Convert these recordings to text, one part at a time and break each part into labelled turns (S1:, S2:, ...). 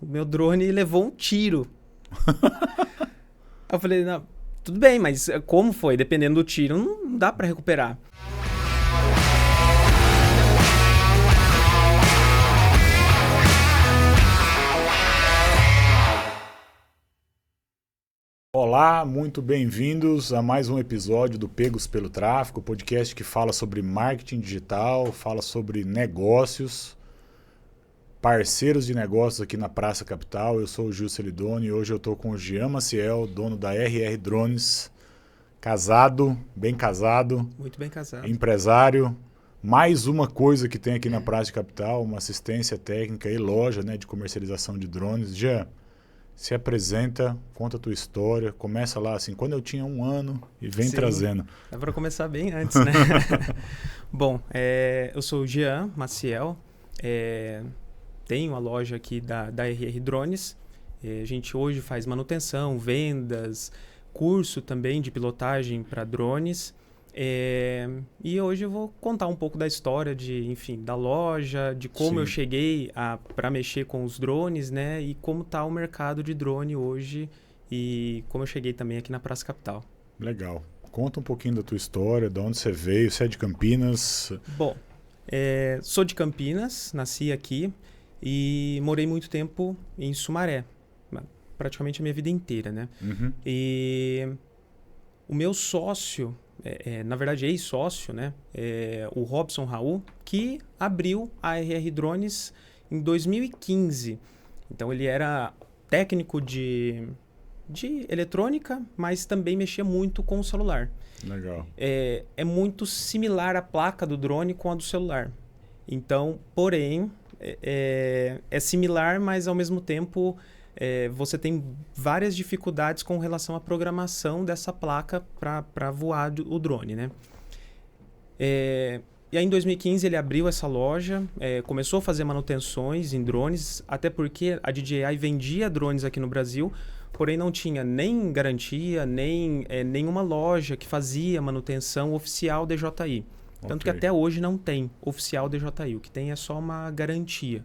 S1: O meu drone levou um tiro. Aí eu falei, não, tudo bem, mas como foi? Dependendo do tiro, não dá pra recuperar.
S2: Olá, muito bem-vindos a mais um episódio do Pegos pelo Tráfico, podcast que fala sobre marketing digital, fala sobre negócios, parceiros de negócios aqui na Praça Capital. Eu sou o Gil Celidoni e hoje eu estou com o Jean Maciel, dono da RR Drones, casado, bem casado,
S1: Muito bem casado.
S2: empresário. Mais uma coisa que tem aqui na Praça Capital, uma assistência técnica e loja, né, de comercialização de drones. Jean, se apresenta, conta a tua história, começa lá assim, quando eu tinha 1 ano e vem
S1: Sim,
S2: trazendo.
S1: dá pra começar bem antes, né? Bom, eu sou o Jean Maciel, tenho a loja aqui da RR Drones. A gente hoje faz manutenção, vendas, curso também de pilotagem para drones. E hoje eu vou contar um pouco da história da loja, de como eu
S2: Sim.
S1: cheguei para mexer com os drones, né? E como está o mercado de drone hoje e como eu cheguei também aqui na Praça Capital.
S2: Legal. Conta um pouquinho da tua história, de onde você veio, você é de Campinas.
S1: Bom, sou de Campinas, nasci aqui e morei muito tempo em Sumaré, praticamente a minha vida inteira, né?
S2: Uhum.
S1: E o meu sócio, na verdade ex-sócio, né? O Robson Raul, que abriu a RR Drones em 2015. Então ele era técnico de eletrônica, mas também mexia muito com o celular.
S2: Legal.
S1: É muito similar a placa do drone com a do celular. Então, porém, é similar, mas ao mesmo tempo você tem várias dificuldades com relação à programação dessa placa para voar o drone, né? E aí em 2015 ele abriu essa loja, começou a fazer manutenções em drones, até porque a DJI vendia drones aqui no Brasil, porém não tinha nem garantia, nem nenhuma loja que fazia manutenção oficial DJI. Tanto que até hoje não tem oficial DJI, o que tem é só uma garantia.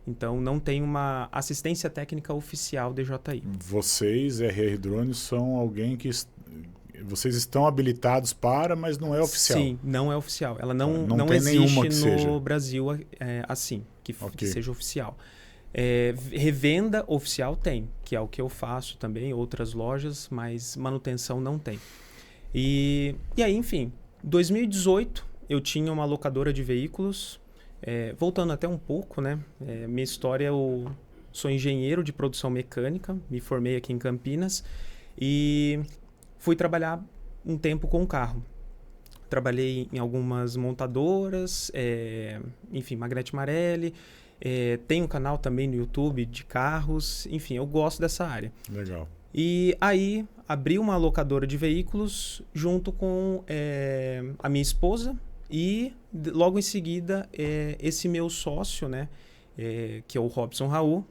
S1: Então não tem uma assistência técnica oficial DJI.
S2: Vocês, RR Drones, são alguém que vocês estão habilitados para, mas não é oficial.
S1: Sim, não é oficial. Ela não
S2: tem nenhuma que
S1: existe no
S2: seja.
S1: Brasil assim, que
S2: Ok.
S1: seja oficial. Revenda oficial tem, que é o que eu faço também, outras lojas, mas manutenção não tem. E aí, enfim, em 2018 eu tinha uma locadora de veículos. Voltando até um pouco, né? Minha história, eu sou engenheiro de produção mecânica, me formei aqui em Campinas e fui trabalhar um tempo com carro. Trabalhei em algumas montadoras, enfim, Magnete Marelli, tenho um canal também no YouTube de carros, enfim, eu gosto dessa área.
S2: Legal.
S1: E aí abri uma locadora de veículos junto com a minha esposa. E logo em seguida, esse meu sócio, né, que é o Robson Raul,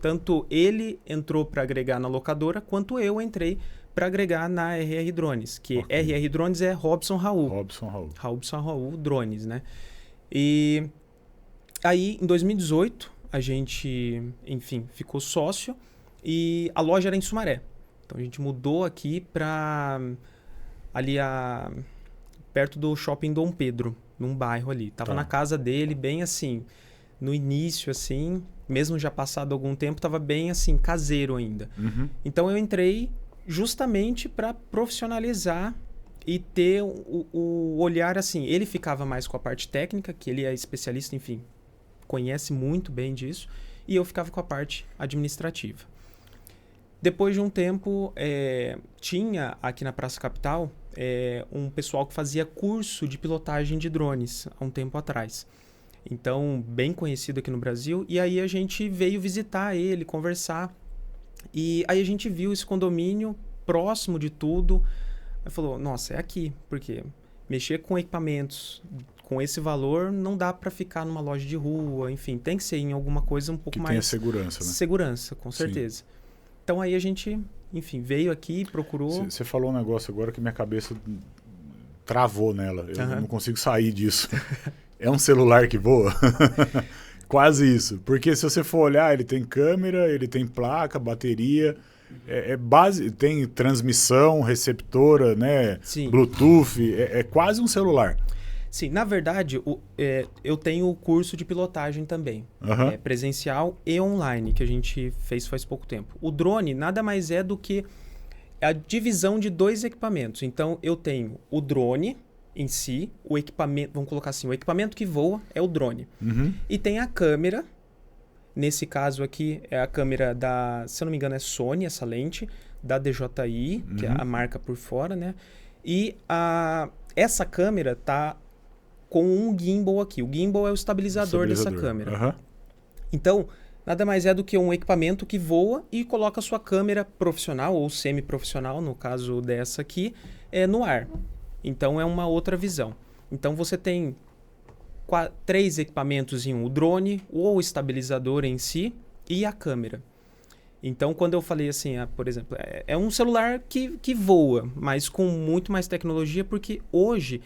S1: tanto ele entrou para agregar na locadora, quanto eu entrei para agregar na RR Drones, que
S2: Ok.
S1: RR Drones é Robson Raul.
S2: Robson Raul.
S1: Robson Raul Drones, né? E aí, em 2018, a gente, enfim, ficou sócio e a loja era em Sumaré. Então, a gente mudou aqui para ali perto do Shopping Dom Pedro, num bairro ali. Tava na casa dele, bem assim, no início, assim, mesmo já passado algum tempo, tava bem assim, caseiro ainda.
S2: Uhum.
S1: Então eu entrei justamente para profissionalizar e ter o olhar assim. Ele ficava mais com a parte técnica, que ele é especialista, enfim, conhece muito bem disso, e eu ficava com a parte administrativa. Depois de um tempo, tinha aqui na Praça Capital um pessoal que fazia curso de pilotagem de drones há um tempo atrás. Então, bem conhecido aqui no Brasil. E aí a gente veio visitar ele, conversar. E aí a gente viu esse condomínio próximo de tudo. Aí falou, nossa, é aqui. Porque mexer com equipamentos com esse valor não dá para ficar numa loja de rua. Enfim, tem que ser em alguma coisa um pouco
S2: Que
S1: mais...
S2: tenha segurança, né?
S1: Segurança, com certeza. Então aí a gente, enfim, veio aqui, procurou...
S2: Você falou um negócio agora que minha cabeça travou nela. Eu não consigo sair disso. É um celular que voa? Quase isso. Porque se você for olhar, ele tem câmera, ele tem placa, bateria, base, tem transmissão, receptora, né?
S1: Sim.
S2: Bluetooth, é quase um celular.
S1: Sim, na verdade, eu tenho o curso de pilotagem também, presencial e online, que a gente fez faz pouco tempo. O drone nada mais é do que a divisão de 2 equipamentos. Então, eu tenho o drone em si, o equipamento, vamos colocar assim, o equipamento que voa é o drone. E tem a câmera, nesse caso aqui é a câmera se eu não me engano é Sony, essa lente, da DJI, que é a marca por fora, né? E essa câmera tá com um gimbal aqui. O gimbal é o estabilizador dessa câmera. Então, nada mais é do que um equipamento que voa e coloca a sua câmera profissional ou semi-profissional, no caso dessa aqui, no ar. Então, é uma outra visão. Então, você tem 3 equipamentos em um: o drone, o estabilizador em si e a câmera. Então, quando eu falei assim, por exemplo, é um celular que voa, mas com muito mais tecnologia, porque hoje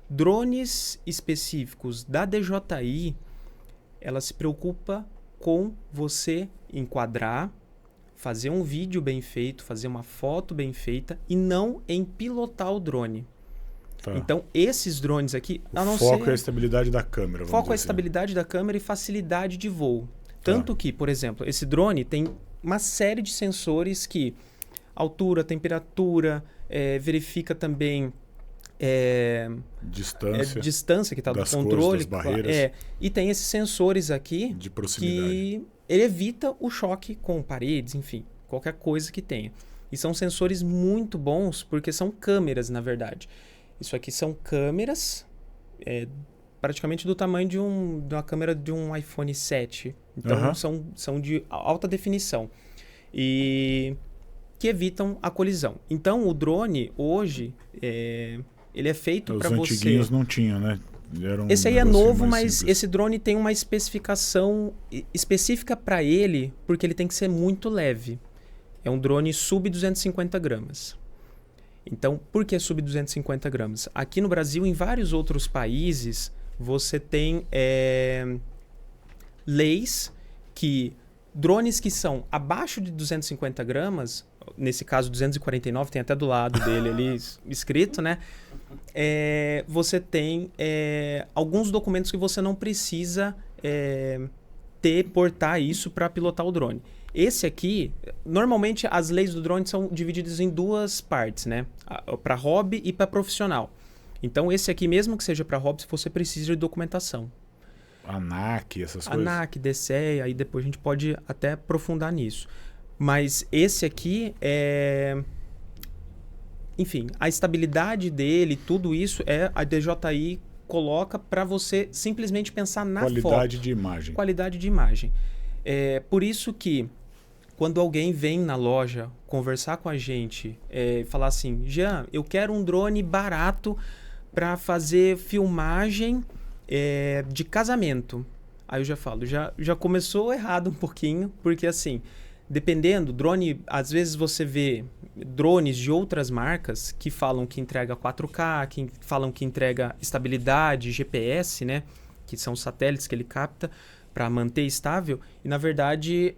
S1: drones específicos da DJI, ela se preocupa com você enquadrar, fazer um vídeo bem feito, fazer uma foto bem feita e não em pilotar o drone. Tá. Então, esses drones aqui...
S2: O foco é a estabilidade da câmera.
S1: Foco é a estabilidade da câmera e facilidade de voo. Tanto que, por exemplo, esse drone tem uma série de sensores que altura, temperatura, verifica também... distância que está do controle,
S2: das barreiras.
S1: E tem esses sensores aqui
S2: de proximidade
S1: que ele evita o choque com paredes, enfim, qualquer coisa que tenha. E são sensores muito bons porque são câmeras, na verdade. Isso aqui são câmeras praticamente do tamanho de uma câmera de um iPhone 7. Então são de alta definição e que evitam a colisão. Então o drone hoje ele é feito para você...
S2: Os antiguinhos não tinham, né?
S1: Esse aí é novo, mas simples. Esse drone tem uma especificação específica para ele, porque ele tem que ser muito leve. É um drone sub 250 gramas. Então, por que sub 250 gramas? Aqui no Brasil, em vários outros países, você tem leis que drones que são abaixo de 250 gramas, nesse caso 249, tem até do lado dele ali escrito, né? Você tem alguns documentos que você não precisa portar isso para pilotar o drone. Esse aqui, normalmente as leis do drone são divididas em 2 partes, né? Para hobby e para profissional. Então esse aqui, mesmo que seja para hobby, você precisa de documentação.
S2: ANAC, essas coisas.
S1: ANAC, DCE, aí depois a gente pode até aprofundar nisso. Mas esse aqui enfim, a estabilidade dele, tudo isso a DJI coloca para você simplesmente pensar na
S2: qualidade
S1: foto.
S2: De imagem.
S1: Qualidade de imagem. Por isso que quando alguém vem na loja conversar com a gente, falar assim, Jean, eu quero um drone barato para fazer filmagem de casamento. Aí eu já falo, já começou errado um pouquinho, porque assim... Dependendo, drone, às vezes você vê drones de outras marcas que falam que entrega 4K, que falam que entrega estabilidade, GPS, né? Que são satélites que ele capta para manter estável. E, na verdade,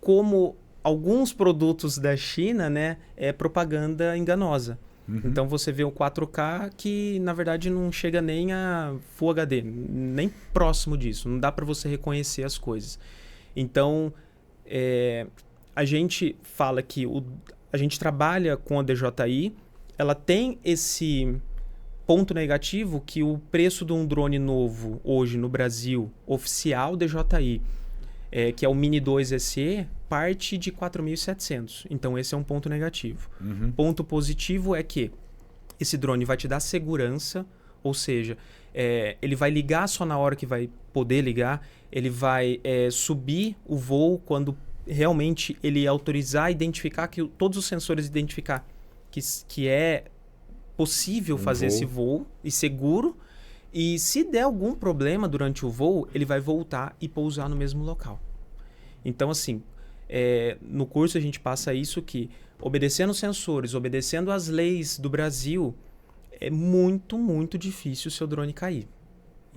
S1: como alguns produtos da China, né? É propaganda enganosa. Então, você vê o 4K que, na verdade, não chega nem a Full HD, nem próximo disso. Não dá para você reconhecer as coisas. Então... a gente fala que a gente trabalha com a DJI, ela tem esse ponto negativo que o preço de um drone novo hoje no Brasil, oficial DJI, que é o Mini 2 SE, parte de 4.700. Então esse é um ponto negativo. Ponto positivo é que esse drone vai te dar segurança, ou seja, ele vai ligar só na hora que vai poder ligar, ele vai subir o voo quando realmente ele autorizar, identificar, que todos os sensores identificar que é possível fazer esse voo e seguro. E se der algum problema durante o voo, ele vai voltar e pousar no mesmo local. Então, assim, no curso a gente passa isso que, obedecendo os sensores, obedecendo as leis do Brasil, é muito, muito difícil o seu drone cair.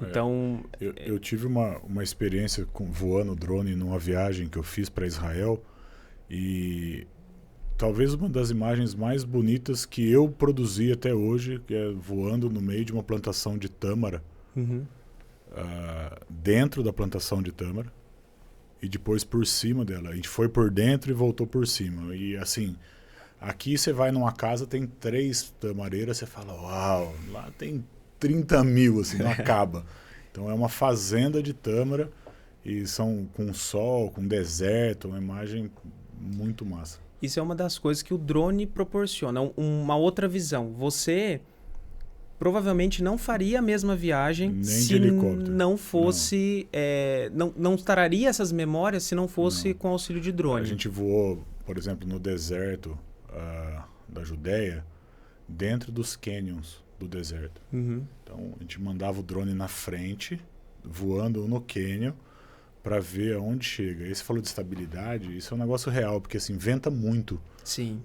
S1: Então...
S2: Eu tive uma experiência voando drone numa viagem que eu fiz para Israel e talvez uma das imagens mais bonitas que eu produzi até hoje, que é voando no meio de uma plantação de tâmara, dentro da plantação de tâmara e depois por cima dela. A gente foi por dentro e voltou por cima. E assim, aqui você vai numa casa, tem 3 tamareiras, você fala, uau, lá tem 30 mil, assim, não acaba. Então é uma fazenda de tâmara e são com sol, com deserto, uma imagem muito massa.
S1: Isso é uma das coisas que o drone proporciona, uma outra visão. Você provavelmente não faria a mesma viagem
S2: Nem
S1: se
S2: de helicóptero.
S1: não fosse... não traria essas memórias se não fosse com auxílio de drone.
S2: A gente voou, por exemplo, no deserto da Judéia, dentro dos canyons do deserto. Então, a gente mandava o drone na frente, voando no canyon, para ver aonde chega. E você falou de estabilidade, isso é um negócio real, porque assim, venta muito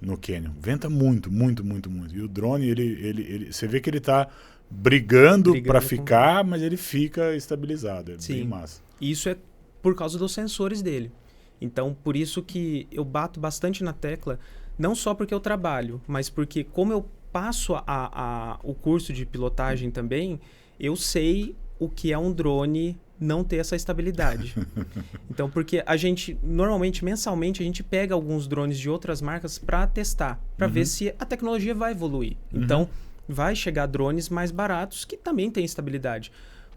S2: no canyon. Venta muito, muito, muito, muito. E o drone, ele você vê que ele está brigando para ficar, mas ele fica estabilizado. É bem massa.
S1: Isso é por causa dos sensores dele. Então, por isso que eu bato bastante na tecla, não só porque eu trabalho, mas porque como eu passo o curso de pilotagem também, eu sei o que é um drone não ter essa estabilidade. Então, porque a gente, normalmente, mensalmente, a gente pega alguns drones de outras marcas para testar, para ver se a tecnologia vai evoluir. Então, vai chegar drones mais baratos que também têm estabilidade.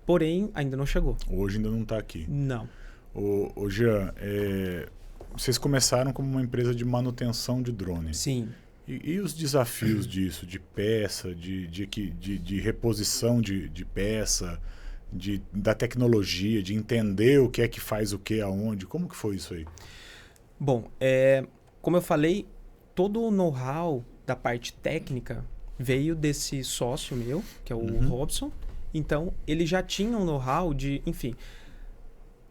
S1: Porém, ainda não chegou.
S2: Hoje ainda não está aqui.
S1: Não.
S2: Ô Jean, vocês começaram como uma empresa de manutenção de drone.
S1: Sim.
S2: E os desafios disso, de peça, de reposição de peça, da tecnologia, de entender o que é que faz o que, aonde? Como que foi isso aí?
S1: Bom, como eu falei, todo o know-how da parte técnica veio desse sócio meu, que é o Robson. Então, ele já tinha um know-how de, enfim...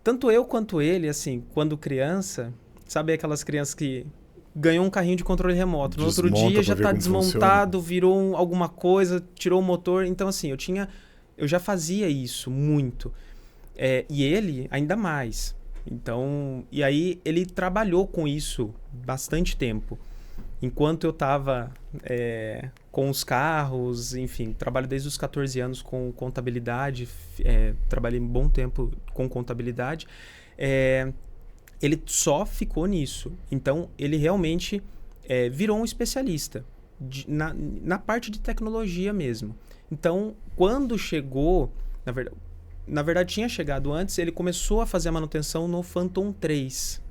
S1: Tanto eu quanto ele, assim, quando criança, sabe aquelas crianças que ganhou um carrinho de controle remoto, no outro dia já está desmontado, virou alguma coisa, tirou o motor. Então, assim, eu já fazia isso muito. E ele, ainda mais. Então, e aí ele trabalhou com isso bastante tempo. Enquanto eu estava com os carros, enfim, trabalho desde os 14 anos com contabilidade, trabalhei um bom tempo com contabilidade, ele só ficou nisso. Então, ele realmente virou um especialista na parte de tecnologia mesmo. Então, quando chegou, na verdade tinha chegado antes, ele começou a fazer a manutenção no Phantom 3.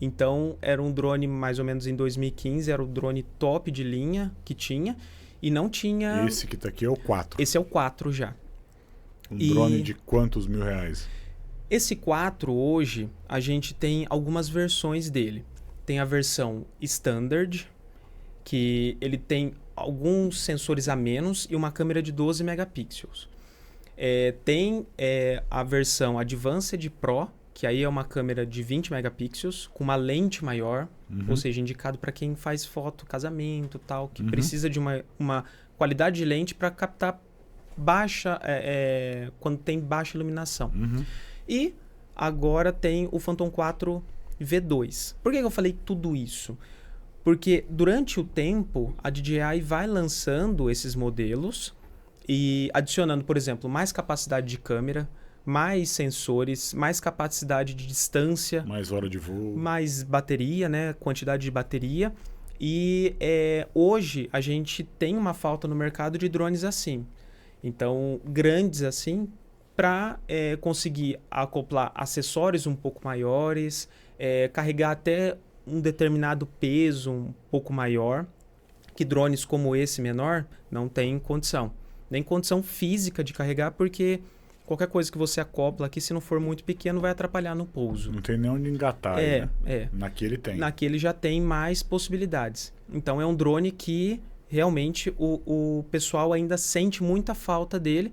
S1: Então, era um drone mais ou menos em 2015, era o drone top de linha que tinha e não tinha...
S2: Esse que está aqui é o 4.
S1: Esse é o 4 já.
S2: Drone de quantos R$1.000?
S1: Esse 4 hoje, a gente tem algumas versões dele. Tem a versão Standard, que ele tem alguns sensores a menos e uma câmera de 12 megapixels. Tem a versão Advanced Pro, que aí é uma câmera de 20 megapixels, com uma lente maior, ou seja, indicado para quem faz foto, casamento e tal, que precisa de uma qualidade de lente para captar baixa, quando tem baixa iluminação. E agora tem o Phantom 4 V2. Por que eu falei tudo isso? Porque durante o tempo, a DJI vai lançando esses modelos e adicionando, por exemplo, mais capacidade de câmera, mais sensores, mais capacidade de distância.
S2: Mais hora de voo.
S1: Mais bateria, né? Quantidade de bateria. E hoje a gente tem uma falta no mercado de drones assim. Então, grandes assim, para conseguir acoplar acessórios um pouco maiores, carregar até um determinado peso um pouco maior, que drones como esse menor não tem condição. Nem condição física de carregar, porque qualquer coisa que você acopla aqui, se não for muito pequeno, vai atrapalhar no pouso.
S2: Não tem nem onde engatar. Né? Naquele tem.
S1: Naquele já tem mais possibilidades. Então, é um drone que realmente o pessoal ainda sente muita falta dele.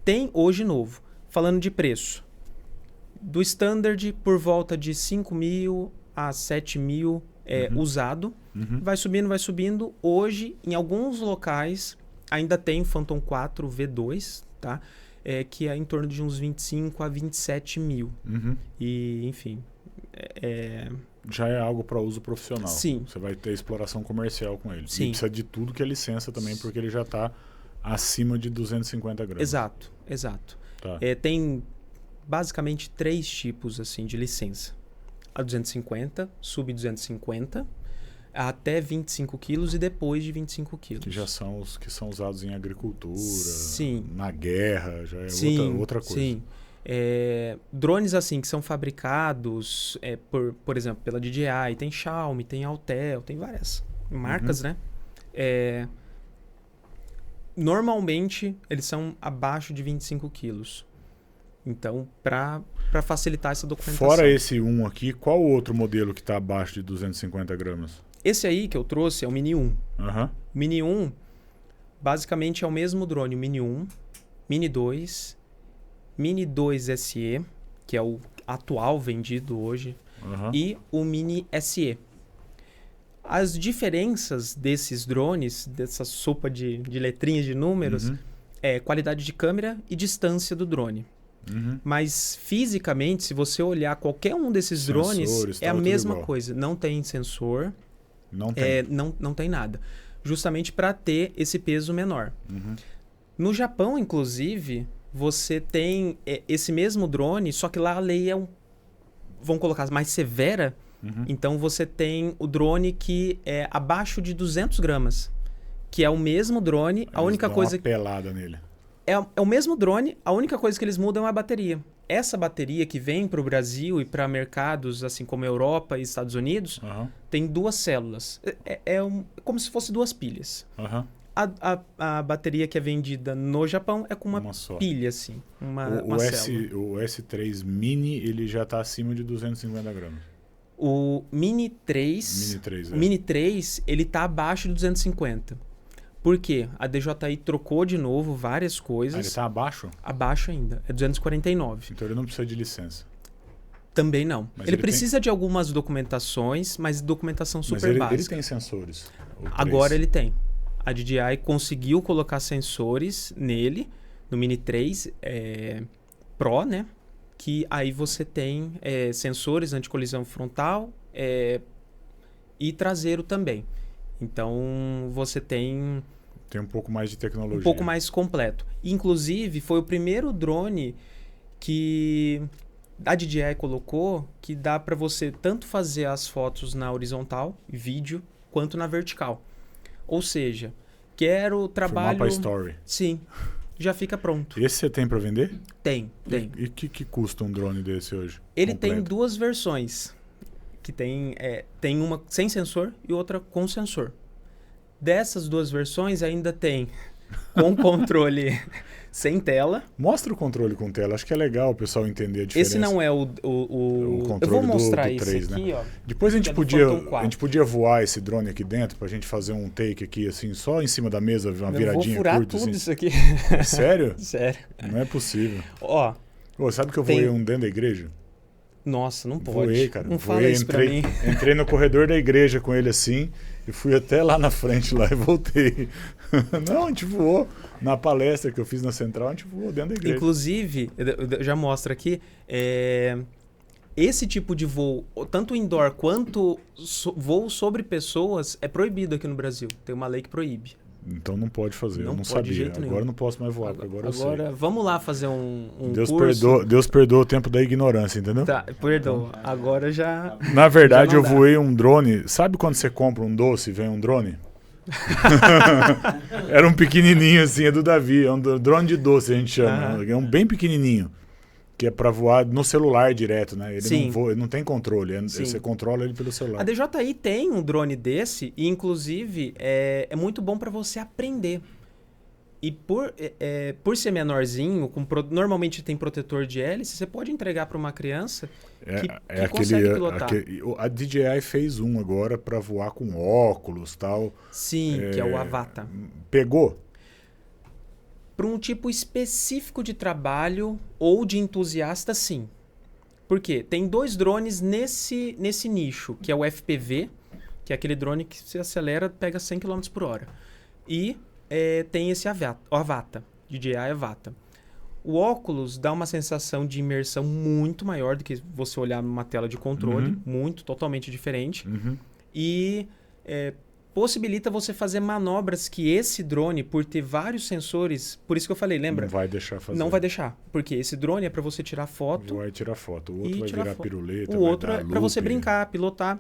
S1: Tem hoje novo. Falando de preço. Do Standard, por volta de 5.000 a 7.000 usado. Vai subindo, vai subindo. Hoje, em alguns locais, ainda tem Phantom 4 V2, tá? que é em torno de uns 25 a 27 mil. E, enfim...
S2: Já é algo para uso profissional.
S1: Sim.
S2: Você vai ter exploração comercial com ele.
S1: Sim.
S2: E precisa de tudo que é licença também, porque ele já está acima de 250 gramas.
S1: Exato.
S2: Tá.
S1: Tem basicamente 3 tipos assim, de licença. A 250, sub 250, até 25 quilos e depois de 25 quilos.
S2: Que já são os que são usados em agricultura,
S1: sim.
S2: na guerra, já é
S1: sim,
S2: outra coisa.
S1: Sim. Drones assim que são fabricados, por exemplo, pela DJI, tem Xiaomi, tem Autel, tem várias marcas, né? Normalmente, eles são abaixo de 25 quilos. Então, para facilitar essa documentação.
S2: Fora esse aqui, qual o outro modelo que está abaixo de 250 gramas?
S1: Esse aí que eu trouxe é o Mini 1.
S2: Uhum.
S1: O Mini 1, basicamente, é o mesmo drone. O Mini 1, Mini 2, Mini 2 SE, que é o atual vendido hoje, e o Mini SE. As diferenças desses drones, dessa sopa de letrinhas de números, é qualidade de câmera e distância do drone. Mas fisicamente, se você olhar qualquer um desses drones, é a mesma coisa. Não tem sensor, não tem nada. Justamente para ter esse peso menor. No Japão, inclusive, você tem esse mesmo drone, só que lá a lei é vamos colocar mais severa. Então você tem o drone que é abaixo de 200 gramas, que é o mesmo drone. A única coisa
S2: uma pelada nele.
S1: É o mesmo drone, a única coisa que eles mudam é a bateria. Essa bateria que vem para o Brasil e para mercados assim como Europa e Estados Unidos, tem 2 células. Como se fosse 2 pilhas. A bateria que é vendida no Japão é com uma pilha, assim. Uma célula.
S2: O S3 Mini, ele já está acima de 250 gramas.
S1: O Mini 3, Mini 3 ele está abaixo de 250. Por quê? A DJI trocou de novo várias coisas.
S2: Ele está abaixo?
S1: Abaixo ainda. É 249.
S2: Então ele não precisa de licença.
S1: Também não. Ele precisa de algumas documentações, mas documentação super básica.
S2: Ele tem sensores?
S1: Agora ele tem. A DJI conseguiu colocar sensores nele, no Mini 3 Pro, né? Que aí você tem sensores anti-colisão frontal e traseiro também. Então, você tem...
S2: Tem um pouco mais de tecnologia.
S1: Um pouco mais completo. Inclusive, foi o primeiro drone que a DJI colocou que dá para você tanto fazer as fotos na horizontal, vídeo, quanto na vertical. Ou seja, quero trabalho...
S2: Filmar para story.
S1: Sim. Já fica pronto.
S2: Esse você tem para vender?
S1: Tem.
S2: E que custa um drone desse hoje?
S1: Ele tem 2 versões. Que tem uma sem sensor e outra com sensor. Dessas 2 versões ainda tem com controle sem tela.
S2: Mostra o controle com tela. Acho que é legal o pessoal entender a diferença.
S1: Esse não é o
S2: controle
S1: eu vou mostrar
S2: do 3,
S1: esse aqui,
S2: né?
S1: ó.
S2: Depois a gente podia voar esse drone aqui dentro pra gente fazer um take aqui, assim, só em cima da mesa, uma viradinha curta.
S1: Eu vou furar
S2: tudo
S1: assim. Isso aqui.
S2: É sério?
S1: Sério.
S2: Não é possível.
S1: Ó.
S2: Sabe que eu voei dentro da igreja?
S1: Nossa, não pode.
S2: Voei, cara.
S1: Não fala isso pra mim.
S2: Entrei no corredor da igreja com ele assim e fui até lá na frente lá e voltei. Não, a gente voou. Na palestra que eu fiz na Central, a gente voou dentro da igreja.
S1: Inclusive, eu já mostro aqui, esse tipo de voo, tanto indoor quanto voo sobre pessoas, é proibido aqui no Brasil. Tem uma lei que proíbe.
S2: Então não pode fazer, eu não
S1: pode
S2: sabia.
S1: De jeito
S2: agora
S1: nenhum.
S2: Não posso mais voar, porque agora eu sei.
S1: Vamos lá fazer um
S2: Deus
S1: curso.
S2: Deus perdoa o tempo da ignorância, entendeu?
S1: Tá, perdoa. Agora já...
S2: Na verdade, eu voei um drone. Sabe quando você compra um doce e vem um drone? Era um pequenininho assim, é do Davi. É um drone de doce, a gente chama. É um bem pequenininho. Que é para voar no celular direto, né? Ele não voa, ele não tem controle, você controla ele pelo celular.
S1: A DJI tem um drone desse e, inclusive, é muito bom para você aprender. E por ser menorzinho, normalmente tem protetor de hélice, você pode entregar para uma criança que consegue pilotar.
S2: A DJI fez um agora para voar com óculos e tal.
S1: Sim, que é o Avata.
S2: Pegou?
S1: Para um tipo específico de trabalho ou de entusiasta, sim. Por quê? Tem 2 drones nesse nicho, que é o FPV, que é aquele drone que se acelera, pega 100 km por hora. E tem esse Avata, DJI Avata. O óculos dá uma sensação de imersão muito maior do que você olhar numa tela de controle, totalmente diferente. E possibilita você fazer manobras que esse drone, por ter vários sensores, por isso que eu falei, lembra?
S2: Não vai deixar fazer.
S1: Não vai deixar, porque esse drone é para você tirar foto.
S2: Vai tirar foto. O outro vai virar piruleta.
S1: O outro é para você brincar, pilotar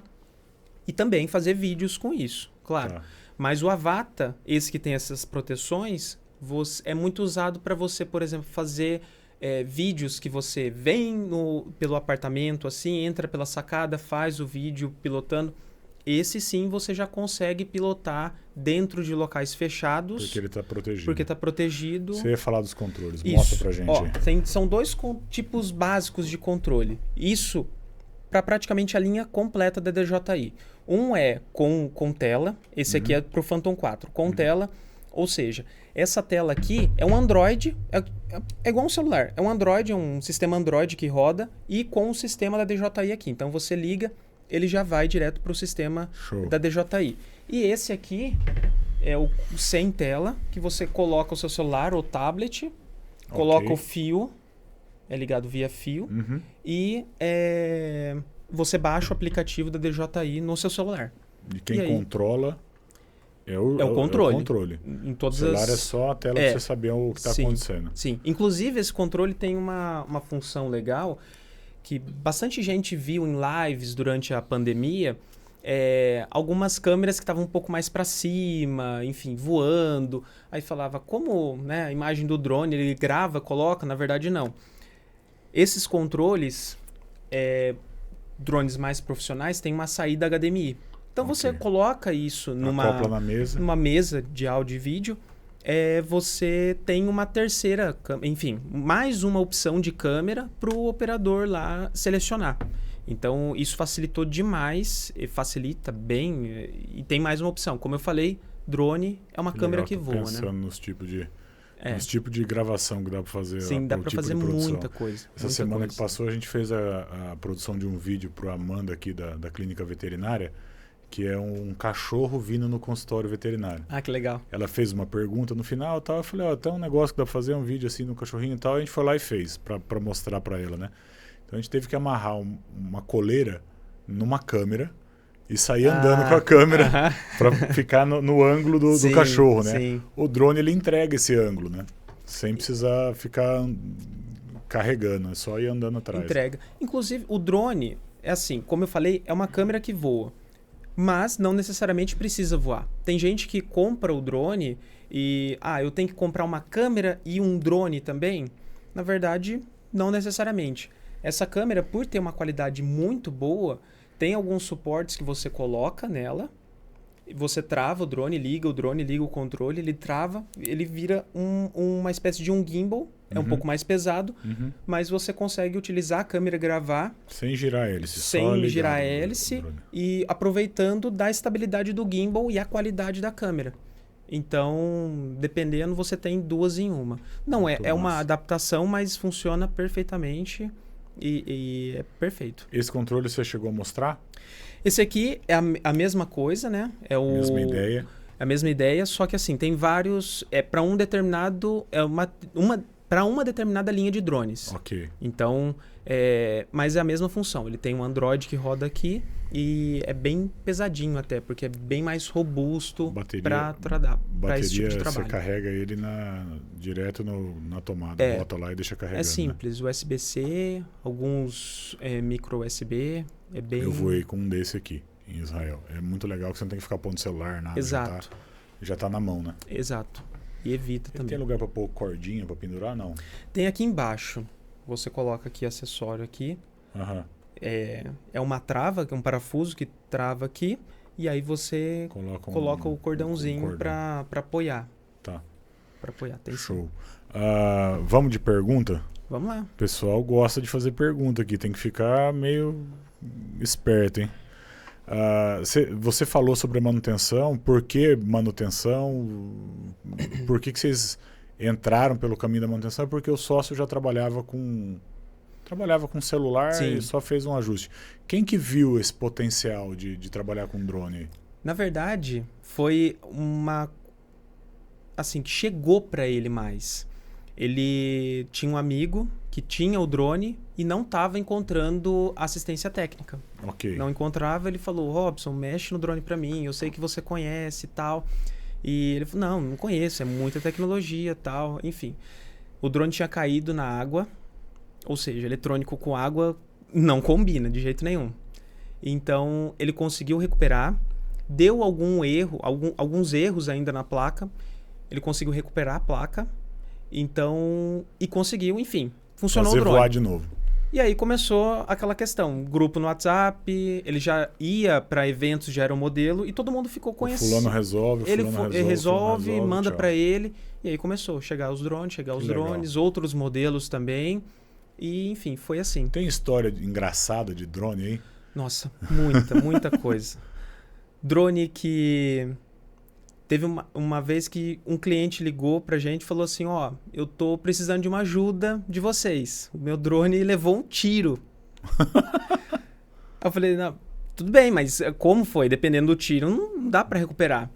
S1: e também fazer vídeos com isso, claro. Tá. Mas o Avata, esse que tem essas proteções, é muito usado para você, por exemplo, fazer vídeos que você vem pelo apartamento, assim, entra pela sacada, faz o vídeo pilotando. Esse sim você já consegue pilotar dentro de locais fechados.
S2: Porque ele está protegido.
S1: Porque está protegido.
S2: Você ia falar dos controles. Isso. Mostra pra gente.
S1: Ó, são dois tipos básicos de controle. Isso para praticamente a linha completa da DJI. Um é com tela. Esse aqui é para o Phantom 4. Com tela. Ou seja, essa tela aqui é um Android. É igual um celular. É um Android, um sistema Android que roda. E com o sistema da DJI aqui. Então você liga, ele já vai direto para o sistema da DJI. E esse aqui é o sem tela, que você coloca o seu celular ou tablet, coloca o fio, é ligado via fio, e você baixa o aplicativo da DJI no seu celular.
S2: E quem controla é o
S1: controle.
S2: É o controle.
S1: Em todas
S2: o celular é só a tela para você saber o que está acontecendo.
S1: Sim, inclusive esse controle tem uma função legal que bastante gente viu em lives durante a pandemia, algumas câmeras que estavam um pouco mais para cima, enfim, voando. Aí falava, como a imagem do drone, ele grava, coloca, na verdade não. Esses controles, drones mais profissionais, têm uma saída HDMI. Então você coloca isso numa mesa de áudio e vídeo, você tem uma terceira, enfim, mais uma opção de câmera para o operador lá selecionar. Então, isso facilitou demais, facilita bem, e tem mais uma opção. Como eu falei, drone é uma câmera que voa,
S2: pensando nos tipos de gravação que dá para fazer.
S1: Sim, dá para fazer muita coisa.
S2: Essa semana que passou, a gente fez a produção de um vídeo para a Amanda aqui da Clínica Veterinária, que é um cachorro vindo no consultório veterinário.
S1: Ah, que legal.
S2: Ela fez uma pergunta no final, tal, eu falei, tem um negócio que dá pra fazer, um vídeo assim no cachorrinho e tal, a gente foi lá e fez, pra mostrar pra ela, né? Então a gente teve que amarrar uma coleira numa câmera e sair andando com a câmera pra ficar no ângulo do cachorro, né? Sim. O drone, ele entrega esse ângulo, né? Sem precisar ficar carregando, é só ir andando atrás.
S1: Entrega. Inclusive, o drone, assim, como eu falei, é uma câmera que voa. Mas não necessariamente precisa voar. Tem gente que compra o drone e... eu tenho que comprar uma câmera e um drone também? Na verdade, não necessariamente. Essa câmera, por ter uma qualidade muito boa, tem alguns suportes que você coloca nela, você trava o drone, liga o controle, ele trava, ele vira uma espécie de um gimbal, é um pouco mais pesado, mas você consegue utilizar a câmera e gravar...
S2: Sem girar a hélice.
S1: Sem girar a hélice e aproveitando da estabilidade do gimbal e a qualidade da câmera. Então, dependendo, você tem duas em uma. Não, é uma adaptação, mas funciona perfeitamente e é perfeito.
S2: Esse controle você chegou a mostrar?
S1: Esse aqui é a mesma coisa, né?
S2: Mesma ideia.
S1: A mesma ideia, só que assim, tem vários... para um determinado... para uma determinada linha de drones.
S2: Ok.
S1: Então, mas é a mesma função. Ele tem um Android que roda aqui e é bem pesadinho até, porque é bem mais robusto para esse tipo de trabalho.
S2: Você carrega ele direto na tomada, bota lá e deixa carregando.
S1: É simples, USB-C, alguns micro USB, é bem...
S2: Eu voei com um desse aqui, em Israel. É muito legal que você não tem que ficar pondo celular, nada.
S1: Exato.
S2: Já tá na mão, né?
S1: Exato. E evita também.
S2: Tem lugar para pôr cordinha para pendurar, não?
S1: Tem aqui embaixo. Você coloca aqui acessório aqui. É uma trava, que é um parafuso que trava aqui. E aí você coloca o cordãozinho para apoiar.
S2: Tá.
S1: Para apoiar. Tem
S2: show. Vamos de pergunta?
S1: Vamos lá.
S2: O pessoal gosta de fazer pergunta aqui. Tem que ficar meio esperto, hein? Você falou sobre a manutenção. Por que manutenção? Por que vocês entraram pelo caminho da manutenção? Porque o sócio já trabalhava com celular. Sim. E só fez um ajuste. Quem que viu esse potencial de trabalhar com drone?
S1: Na verdade, foi uma... assim, que chegou para ele mais. Ele tinha um amigo que tinha o drone e não estava encontrando assistência técnica.
S2: Ok.
S1: Não encontrava, ele falou, Robson, mexe no drone para mim, eu sei que você conhece e tal. E ele falou, não conheço, é muita tecnologia e tal, enfim. O drone tinha caído na água, ou seja, eletrônico com água não combina de jeito nenhum. Então, ele conseguiu recuperar, deu alguns erros ainda na placa, ele conseguiu recuperar a placa, então, e conseguiu, enfim, funcionou o drone.
S2: Fazer voar de novo.
S1: E aí começou aquela questão, grupo no WhatsApp, ele já ia para eventos de aeromodelo e todo mundo ficou conhecido.
S2: Fulano resolve,
S1: ele
S2: resolve,
S1: manda
S2: tchau.
S1: para ele, e aí começou a chegar os drones, outros modelos também, e enfim, foi assim.
S2: Tem história engraçada de drone aí?
S1: Nossa, muita coisa. Drone que... Teve uma vez que um cliente ligou pra gente e falou assim, ó, eu tô precisando de uma ajuda de vocês. O meu drone levou um tiro. Eu falei, não, tudo bem, mas como foi? Dependendo do tiro, não dá pra recuperar.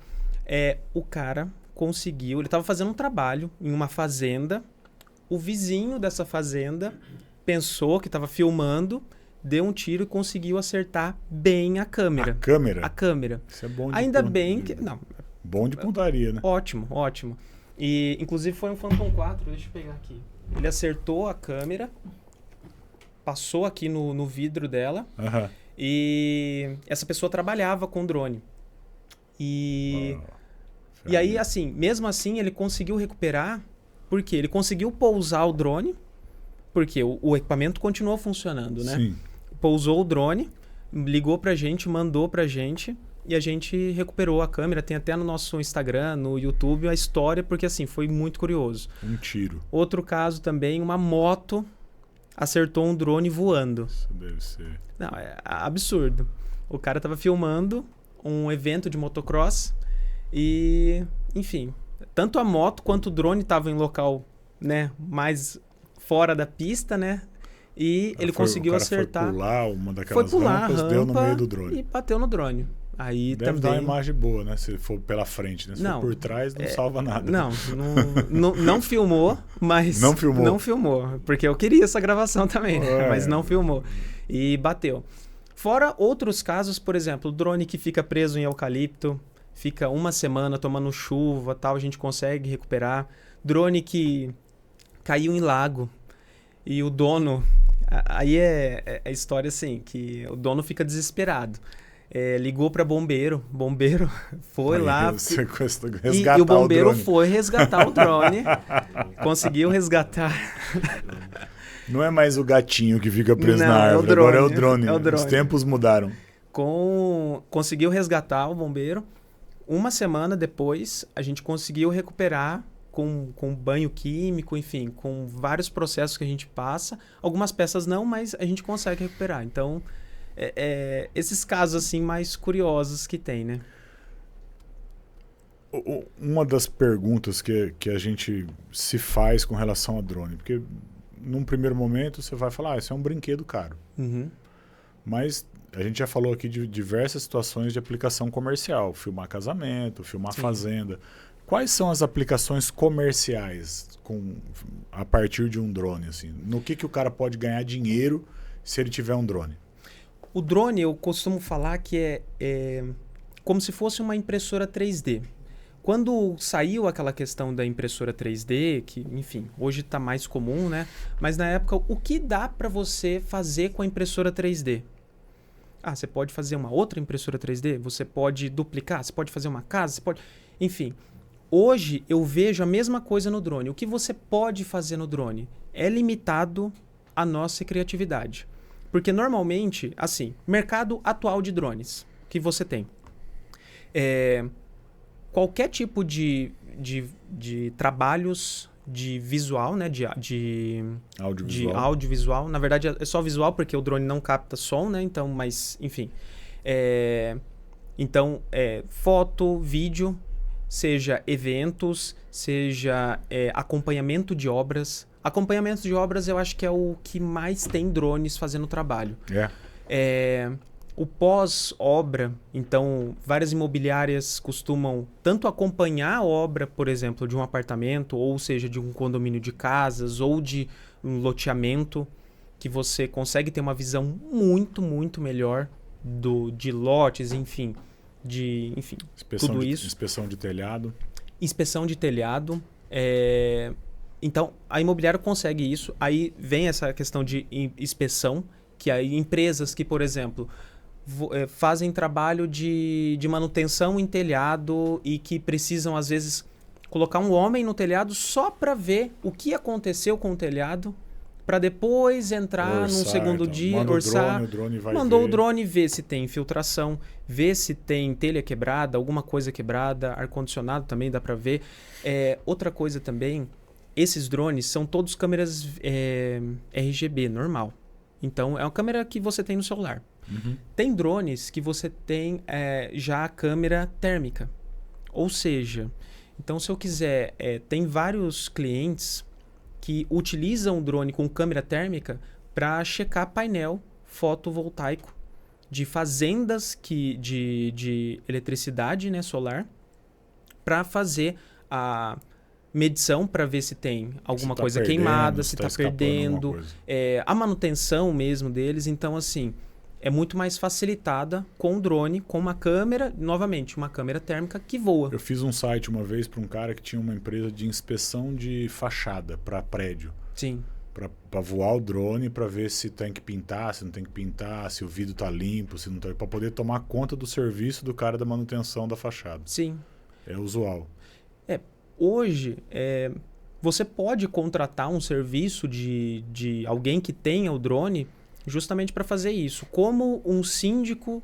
S1: O cara conseguiu, ele tava fazendo um trabalho em uma fazenda, o vizinho dessa fazenda pensou que tava filmando, deu um tiro e conseguiu acertar bem a câmera.
S2: A câmera?
S1: A câmera.
S2: Isso é bom de
S1: Ainda bem que... Não,
S2: bom de pontaria, né?
S1: ótimo. E, inclusive, foi um Phantom 4. Deixa eu pegar aqui. Ele acertou a câmera, passou aqui no vidro dela.
S2: Aham.
S1: E essa pessoa trabalhava com drone. E aí, assim, mesmo assim, ele conseguiu recuperar. Porque ele conseguiu pousar o drone. Porque o equipamento continuou funcionando, né?
S2: Sim.
S1: Pousou o drone, ligou pra gente, mandou pra gente... E a gente recuperou a câmera, tem até no nosso Instagram, no YouTube, a história, porque assim, foi muito curioso.
S2: Um tiro.
S1: Outro caso também, uma moto acertou um drone voando.
S2: Isso deve ser.
S1: Não, é absurdo. O cara tava filmando um evento de motocross e, enfim, tanto a moto quanto o drone estavam em local, né, mais fora da pista, né? E ele conseguiu acertar.
S2: Foi pular uma daquelas rampas, deu no meio do drone.
S1: E bateu no drone. Aí
S2: deve
S1: também...
S2: dar uma imagem boa, né? Se for pela frente, né? Se for por trás, não salva nada.
S1: Não filmou, mas...
S2: Não filmou?
S1: Não filmou, porque eu queria essa gravação também, né? Mas não filmou. E bateu. Fora outros casos, por exemplo, o drone que fica preso em eucalipto, fica uma semana tomando chuva, tal, a gente consegue recuperar. Drone que caiu em lago e o dono... Aí é a história assim, que o dono fica desesperado. Ligou para bombeiro foi lá e o bombeiro foi resgatar o drone, conseguiu resgatar.
S2: Não é mais o gatinho que fica preso na árvore, agora é o drone. Os tempos mudaram.
S1: Conseguiu resgatar o bombeiro. Uma semana depois, a gente conseguiu recuperar com banho químico, enfim, com vários processos que a gente passa. Algumas peças não, mas a gente consegue recuperar. Então... esses casos assim mais curiosos que tem, né?
S2: Uma das perguntas que a gente se faz com relação a drone, porque num primeiro momento você vai falar, isso é um brinquedo caro.
S1: Uhum.
S2: Mas a gente já falou aqui de diversas situações de aplicação comercial, filmar casamento, filmar fazenda. Quais são as aplicações comerciais a partir de um drone? Assim? No que o cara pode ganhar dinheiro se ele tiver um drone?
S1: O drone, eu costumo falar que é como se fosse uma impressora 3D. Quando saiu aquela questão da impressora 3D, que, enfim, hoje está mais comum, né? Mas na época, o que dá para você fazer com a impressora 3D? Você pode fazer uma outra impressora 3D? Você pode duplicar? Você pode fazer uma casa? Você pode... Enfim, hoje eu vejo a mesma coisa no drone. O que você pode fazer no drone é limitado à nossa criatividade. Porque normalmente, assim, mercado atual de drones que você tem. Qualquer tipo de trabalhos de visual, né? De audiovisual. Na verdade, é só visual porque o drone não capta som, né? Então, mas, enfim. Então, foto, vídeo, seja eventos, seja acompanhamento de obras. Acompanhamento de obras eu acho que é o que mais tem drones fazendo trabalho. O pós-obra, então, várias imobiliárias costumam tanto acompanhar a obra, por exemplo, de um apartamento, ou seja, de um condomínio de casas, ou de um loteamento, que você consegue ter uma visão muito, muito melhor de lotes, enfim, tudo isso.
S2: Inspeção de telhado.
S1: Inspeção de telhado. Então, a imobiliária consegue isso. Aí vem essa questão de inspeção, que aí empresas que, por exemplo, fazem trabalho de manutenção em telhado e que precisam, às vezes, colocar um homem no telhado só para ver o que aconteceu com o telhado, para depois entrar num segundo dia, orçar. Mandou o drone ver se tem infiltração, ver se tem telha quebrada, alguma coisa quebrada, ar-condicionado também dá para ver. Outra coisa também, esses drones são todos câmeras RGB, normal. Então, é uma câmera que você tem no celular.
S2: Uhum.
S1: Tem drones que você tem já a câmera térmica. Ou seja, então se eu quiser... tem vários clientes que utilizam o drone com câmera térmica para checar painel fotovoltaico de fazendas de eletricidade, né, solar, para fazer a medição para ver se tem alguma coisa queimada, se está perdendo, a manutenção mesmo deles. Então, assim, é muito mais facilitada com o drone, com uma câmera, novamente, uma câmera térmica que voa.
S2: Eu fiz um site uma vez para um cara que tinha uma empresa de inspeção de fachada para prédio.
S1: Sim.
S2: Para voar o drone, para ver se tem que pintar, se não tem que pintar, se o vidro está limpo, se não está, para poder tomar conta do serviço do cara da manutenção da fachada.
S1: Sim.
S2: É usual.
S1: Hoje, você pode contratar um serviço de alguém que tenha o drone justamente para fazer isso. Como um síndico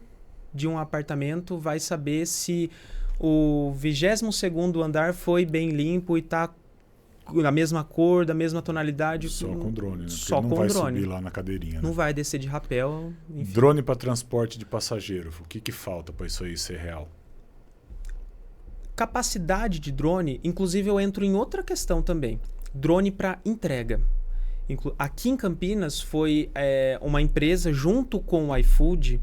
S1: de um apartamento vai saber se o 22º andar foi bem limpo e está na mesma cor, da mesma tonalidade?
S2: Só com drone, né?
S1: Só
S2: com
S1: drone.
S2: Não vai subir lá na cadeirinha.
S1: Não
S2: né?
S1: vai descer de rapel. Enfim.
S2: Drone para transporte de passageiro. O que falta para isso aí ser real?
S1: Capacidade de drone, inclusive eu entro em outra questão também. Drone para entrega. Aqui em Campinas foi uma empresa junto com o iFood,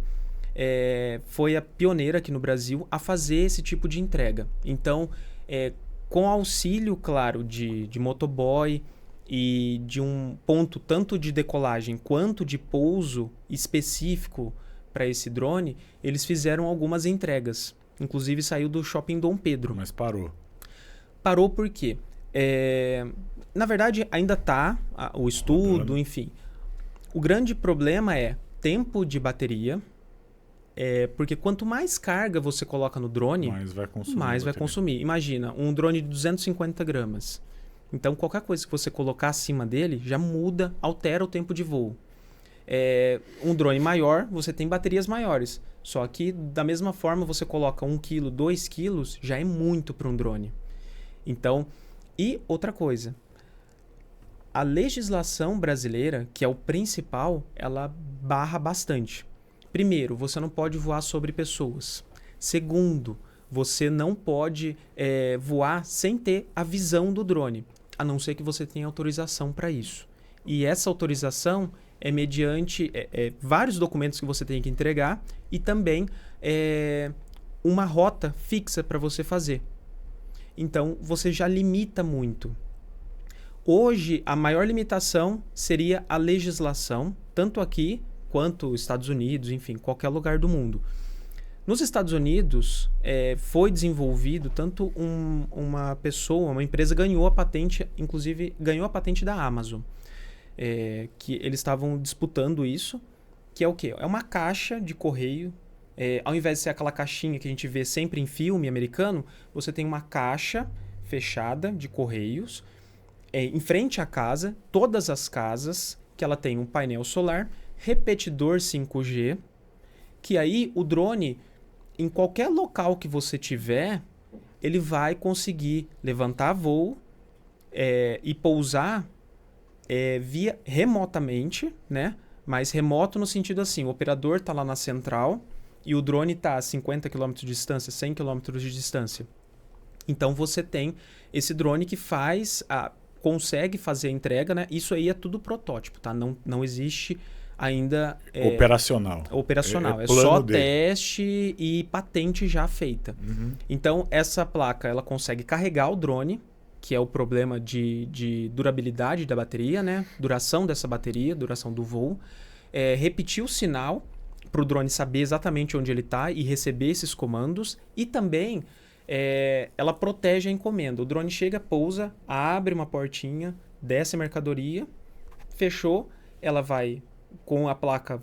S1: foi a pioneira aqui no Brasil a fazer esse tipo de entrega. Então, com auxílio, claro, de motoboy e de um ponto tanto de decolagem quanto de pouso específico para esse drone, eles fizeram algumas entregas. Inclusive saiu do Shopping Dom Pedro.
S2: Mas parou.
S1: Parou por quê? Na verdade, ainda está o estudo, enfim. O grande problema é tempo de bateria, porque quanto mais carga você coloca no drone, mais vai consumir. Imagina, um drone de 250 gramas. Então, qualquer coisa que você colocar acima dele já muda, altera o tempo de voo. Um drone maior, você tem baterias maiores. Só que, da mesma forma, você coloca 1 kg, 2 kg, já é muito para um drone. Então, e outra coisa. A legislação brasileira, que é o principal, ela barra bastante. Primeiro, você não pode voar sobre pessoas. Segundo, você não pode voar sem ter a visão do drone, a não ser que você tenha autorização para isso. E essa autorização é mediante vários documentos que você tem que entregar e também uma rota fixa para você fazer. Então, você já limita muito. Hoje, a maior limitação seria a legislação, tanto aqui quanto Estados Unidos, enfim, qualquer lugar do mundo. Nos Estados Unidos, foi desenvolvido tanto uma empresa ganhou a patente, inclusive ganhou a patente da Amazon. Que eles estavam disputando isso, que é o quê? É uma caixa de correio. Ao invés de ser aquela caixinha que a gente vê sempre em filme americano, você tem uma caixa fechada de correios em frente à casa, todas as casas, que ela tem um painel solar, repetidor 5G, que aí o drone, em qualquer local que você tiver, ele vai conseguir levantar voo e pousar via remotamente, né? Mas remoto no sentido assim, o operador está lá na central e o drone está a 50 km de distância, 100 km de distância. Então você tem esse drone que consegue fazer a entrega, né? Isso aí é tudo protótipo, tá? Não existe ainda
S2: operacional.
S1: Operacional. É
S2: plano
S1: só
S2: dele.
S1: teste e patente já feita. Então, essa placa ela consegue carregar o drone, que é o problema de durabilidade da bateria, né? Duração dessa bateria, duração do voo. Repetir o sinal para o drone saber exatamente onde ele está e receber esses comandos. E também ela protege a encomenda. O drone chega, pousa, abre uma portinha, desce a mercadoria, fechou, ela vai com a placa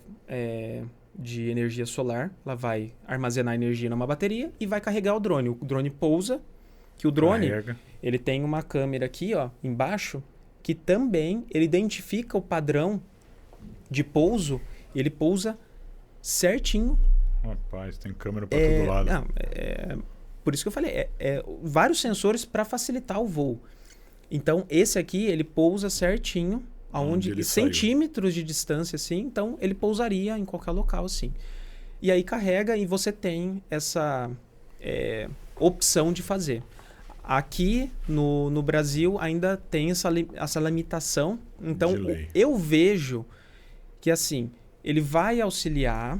S1: de energia solar, ela vai armazenar energia numa bateria e vai carregar o drone. O drone pousa, que o drone ele tem uma câmera aqui, ó, embaixo, que também ele identifica o padrão de pouso, ele pousa certinho.
S2: Rapaz, tem câmera para todo lado.
S1: Não, por isso que eu falei, vários sensores para facilitar o voo. Então, esse aqui, ele pousa certinho, aonde centímetros de distância, assim, então ele pousaria em qualquer local, assim. E aí carrega e você tem essa opção de fazer. Aqui no Brasil ainda tem essa limitação. Então, eu vejo que, assim, ele vai auxiliar,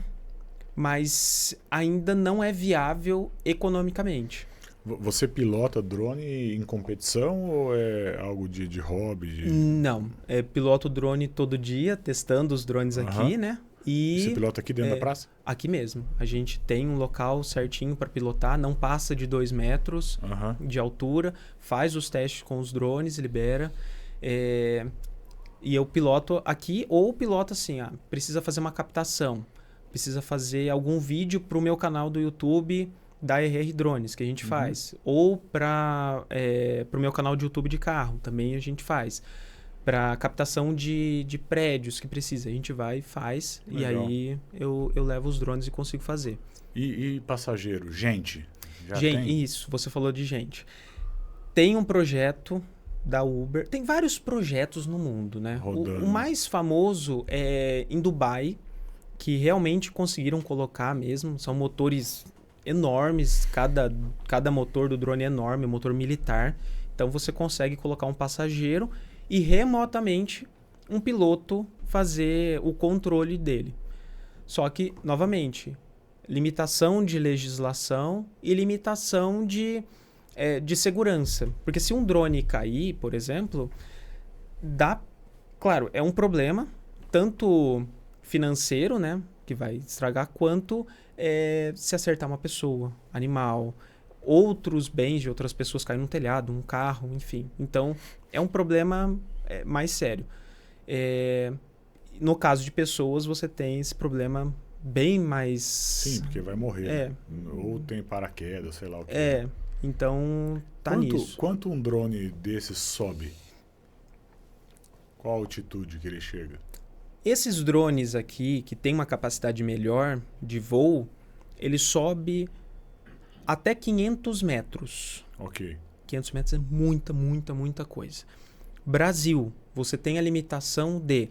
S1: mas ainda não é viável economicamente.
S2: Você pilota drone em competição ou é algo de hobby?
S1: Não, piloto drone todo dia, testando os drones aqui, né? E
S2: você pilota aqui dentro da praça?
S1: Aqui mesmo. A gente tem um local certinho para pilotar, não passa de 2 metros de altura, faz os testes com os drones, libera. E eu piloto aqui, ou piloto assim, precisa fazer uma captação, precisa fazer algum vídeo para o meu canal do YouTube da RR Drones, que a gente faz. Ou para o meu canal de YouTube de carro, também a gente faz. Para captação de prédios que precisa, a gente vai e faz. Legal. E aí eu levo os drones e consigo fazer.
S2: E passageiro? Gente?
S1: Isso, você falou de gente. Tem um projeto da Uber, tem vários projetos no mundo, né? O mais famoso é em Dubai, que realmente conseguiram colocar mesmo, são motores enormes, cada motor do drone é enorme, motor militar. Então você consegue colocar um passageiro e remotamente um piloto fazer o controle dele. Só que, novamente, limitação de legislação e limitação de segurança. Porque se um drone cair, por exemplo, claro, é um problema, tanto financeiro, né, que vai estragar, quanto se acertar uma pessoa, animal, outros bens de outras pessoas caem no telhado, um carro, enfim. Então, é um problema mais sério. No caso de pessoas, você tem esse problema bem mais...
S2: Sim, porque vai morrer. Ou tem paraquedas, sei lá o que.
S1: Então nisso.
S2: Quanto um drone desse sobe? Qual a altitude que ele chega?
S1: Esses drones aqui, que tem uma capacidade melhor de voo, ele sobe até 500 metros.
S2: Ok.
S1: 500 metros é muita coisa. Brasil, você tem a limitação de,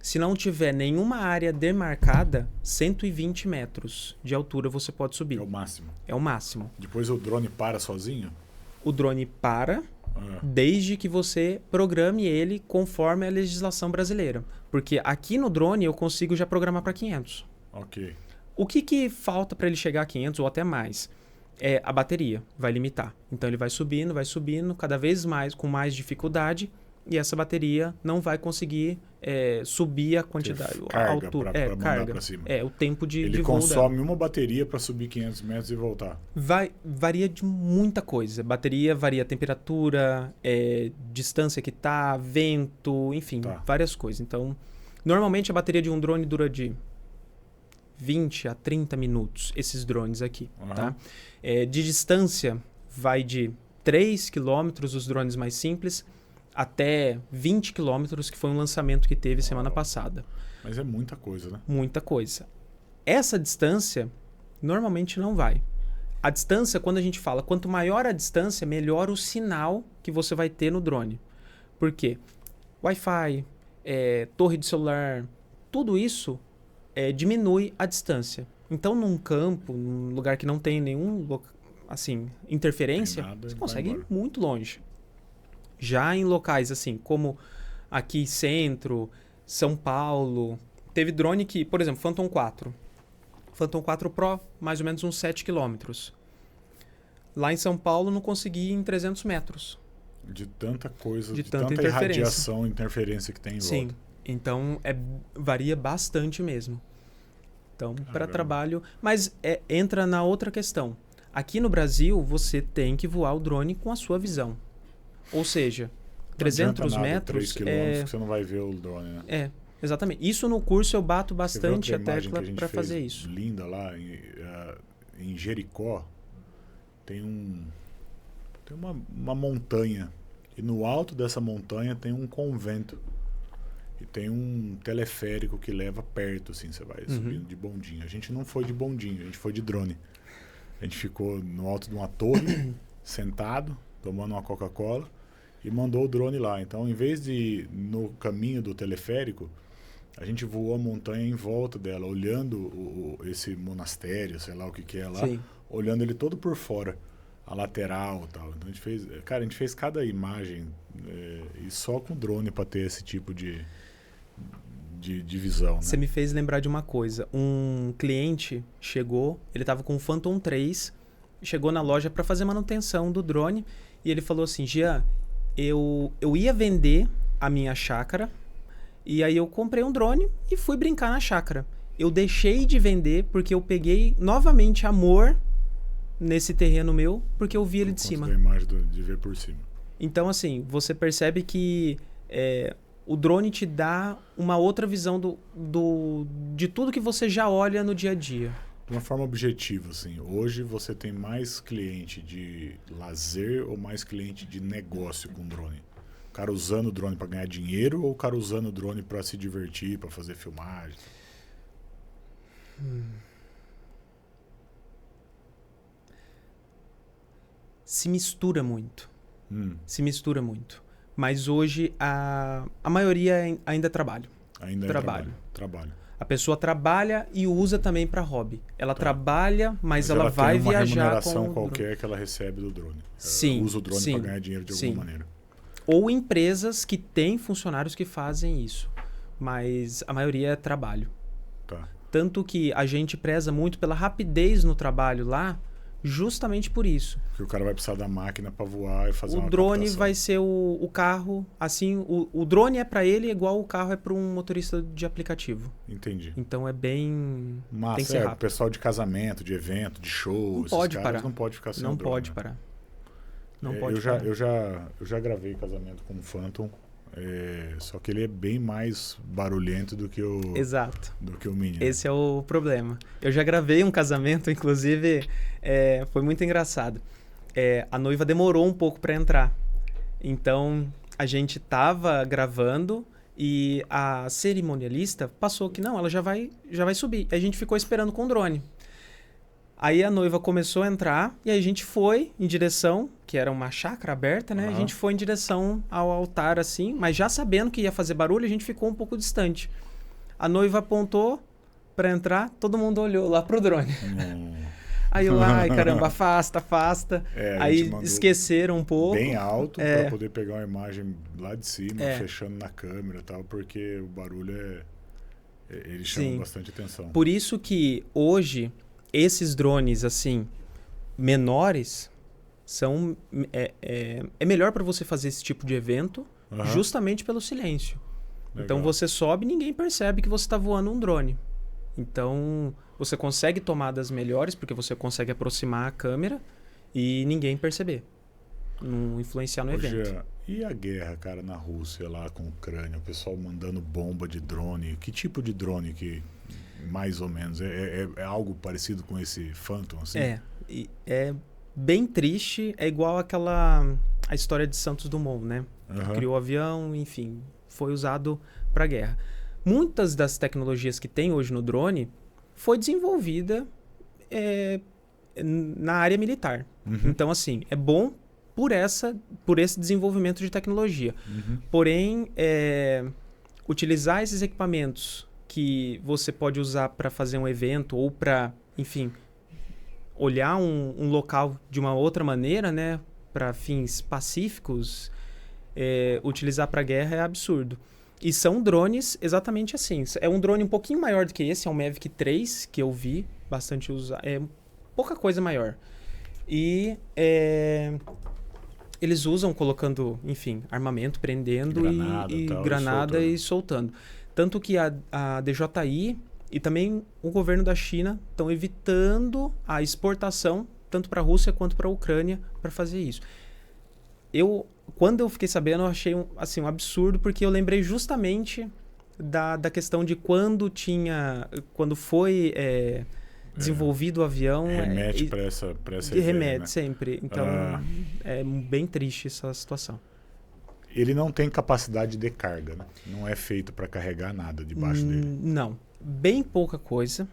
S1: se não tiver nenhuma área demarcada, 120 metros de altura você pode subir.
S2: É o máximo?
S1: É o máximo.
S2: Depois o drone para sozinho?
S1: O drone para, desde que você programe ele conforme a legislação brasileira. Porque aqui no drone eu consigo já programar para 500.
S2: Ok.
S1: O que falta para ele chegar a 500 ou até mais? A bateria vai limitar. Então ele vai subindo, cada vez mais, com mais dificuldade, e essa bateria não vai conseguir subir a quantidade, a altura.
S2: Para mandar para cima.
S1: O tempo de
S2: ele
S1: voo
S2: consome
S1: dela.
S2: uma bateria para subir 500 metros e voltar.
S1: Varia de muita coisa. Bateria varia a temperatura, distância que tá, vento, enfim, várias coisas. Então, normalmente a bateria de um drone dura de 20 a 30 minutos, esses drones aqui. Tá? De distância, vai de 3 quilômetros, os drones mais simples, até 20 quilômetros, que foi um lançamento que teve semana passada.
S2: Mas é muita coisa, né?
S1: Muita coisa. Essa distância, normalmente não vai. A distância, quando a gente fala, quanto maior a distância, melhor o sinal que você vai ter no drone. Por quê? Wi-Fi, torre de celular, tudo isso diminui a distância. Então, num campo, num lugar que não tem nenhum interferência, você consegue ir muito longe. Já em locais assim, como aqui Centro, São Paulo, teve drone que, por exemplo, Phantom 4. Phantom 4 Pro, mais ou menos uns 7 quilômetros. Lá em São Paulo não consegui ir em 300 metros.
S2: De tanta coisa,
S1: De
S2: de
S1: tanta
S2: tanta
S1: interferência.
S2: irradiação e interferência que tem em
S1: Sim.
S2: volta.
S1: Então, varia bastante mesmo. Então, para
S2: Caramba.
S1: trabalho... Mas entra na outra questão. Aqui no Brasil, você tem que voar o drone com a sua visão. Ou seja,
S2: Não
S1: 300
S2: adianta nada,
S1: metros...
S2: 3 quilômetros que você não vai ver o drone, né?
S1: Exatamente. Isso no curso eu bato
S2: Você vê
S1: bastante
S2: outra
S1: a
S2: imagem
S1: tecla
S2: que a gente
S1: para
S2: fez
S1: fazer isso.
S2: linda lá em Jericó, tem uma montanha. E no alto dessa montanha tem um convento. E tem um teleférico que leva perto, assim, você vai subindo de bondinho. A gente não foi de bondinho, a gente foi de drone. A gente ficou no alto de uma torre, sentado, tomando uma Coca-Cola, e mandou o drone lá. Então, em vez de ir no caminho do teleférico, a gente voou a montanha em volta dela, olhando esse monastério, sei lá o que é lá,
S1: Sim.
S2: olhando ele todo por fora, a lateral e tal. Então, a gente fez cada imagem e só com drone para ter esse tipo de visão.
S1: Você
S2: Né?
S1: me fez lembrar de uma coisa. Um cliente chegou, ele estava com o Phantom 3, chegou na loja para fazer manutenção do drone e ele falou assim, Jean, eu ia vender a minha chácara e aí eu comprei um drone e fui brincar na chácara. Eu deixei de vender porque eu peguei novamente amor nesse terreno meu porque eu vi ele de cima.
S2: Da imagem de ver por cima.
S1: Então, assim, você percebe que o drone te dá uma outra visão de tudo que você já olha no dia a dia.
S2: De uma forma objetiva, assim, hoje você tem mais cliente de lazer ou mais cliente de negócio com drone? O cara usando o drone para ganhar dinheiro ou o cara usando o drone para se divertir, para fazer filmagem?
S1: Se mistura muito. Se mistura muito. Mas hoje a maioria ainda é trabalho.
S2: Ainda
S1: Trabalho.
S2: é trabalho.
S1: A pessoa trabalha e usa também para hobby. Ela trabalha, mas ela
S2: tem
S1: vai
S2: uma
S1: viajar
S2: remuneração
S1: com o
S2: qualquer
S1: drone.
S2: que ela recebe do drone.
S1: Sim,
S2: Ela usa o drone
S1: sim,
S2: para ganhar dinheiro de
S1: sim.
S2: alguma maneira.
S1: Ou empresas que têm funcionários que fazem isso. Mas a maioria é trabalho.
S2: Tá.
S1: Tanto que a gente preza muito pela rapidez no trabalho lá, justamente por isso.
S2: Porque o cara vai precisar da máquina para voar e fazer
S1: O
S2: uma
S1: drone
S2: captação.
S1: vai ser o carro, assim, o drone é para ele igual o carro é para um motorista de aplicativo.
S2: Entendi.
S1: Então é bem... tem que
S2: Massa,
S1: ser
S2: o
S1: rápido.
S2: pessoal de casamento, de evento, de show,
S1: Não
S2: esses
S1: pode
S2: caras
S1: parar.
S2: não pode ficar sem
S1: Não
S2: o drone,
S1: pode
S2: né?
S1: parar. Não pode
S2: eu
S1: parar.
S2: eu já gravei casamento com o Phantom, só que ele é bem mais barulhento do que o
S1: Exato.
S2: Mini.
S1: Esse é o problema. Eu já gravei um casamento, inclusive, foi muito engraçado. A noiva demorou um pouco para entrar. Então, a gente tava gravando e a cerimonialista passou que não, ela já vai subir. A gente ficou esperando com o drone. Aí a noiva começou a entrar e aí a gente foi em direção, que era uma chácara aberta, né? A gente foi em direção ao altar, assim, mas já sabendo que ia fazer barulho, a gente ficou um pouco distante. A noiva apontou para entrar, todo mundo olhou lá pro drone. Aí eu, ai caramba, afasta.
S2: A
S1: Aí
S2: gente mandou
S1: esqueceram um pouco.
S2: bem alto para poder pegar uma imagem lá de cima, fechando na câmera e tal, porque o barulho ele chama bastante atenção.
S1: Por isso que hoje esses drones assim menores são é melhor para você fazer esse tipo de evento justamente pelo silêncio.
S2: Legal.
S1: Então você sobe e ninguém percebe que você está voando um drone. Então você consegue tomadas melhores porque você consegue aproximar a câmera e ninguém perceber, não influenciar no evento.
S2: E a guerra, cara, na Rússia lá com a Ucrânia, o pessoal mandando bomba de drone, que tipo de drone que mais ou menos é algo parecido com esse Phantom assim?
S1: É bem triste, é igual a história de Santos Dumont, né? Criou o avião, enfim, foi usado para guerra. Muitas das tecnologias que tem hoje no drone foi desenvolvida na área militar. Então, assim, é bom por esse desenvolvimento de tecnologia. Porém, utilizar esses equipamentos que você pode usar para fazer um evento ou para, enfim, olhar um local de uma outra maneira, né, para fins pacíficos, utilizar para guerra é absurdo. E são drones exatamente assim. É um drone um pouquinho maior do que esse, é um Mavic 3, que eu vi bastante usar. É pouca coisa maior. E eles usam colocando, enfim, armamento, prendendo granada e soltando. Tanto que a DJI e também o governo da China estão evitando a exportação tanto para a Rússia quanto para a Ucrânia para fazer isso. Quando eu fiquei sabendo, eu achei um absurdo, porque eu lembrei justamente da questão de quando foi desenvolvido o avião.
S2: Remete para essa ideia,
S1: remete,
S2: né?
S1: Sempre. Então, é bem triste essa situação.
S2: Ele não tem capacidade de carga, né? Não é feito para carregar nada debaixo dele.
S1: Não. Bem pouca coisa.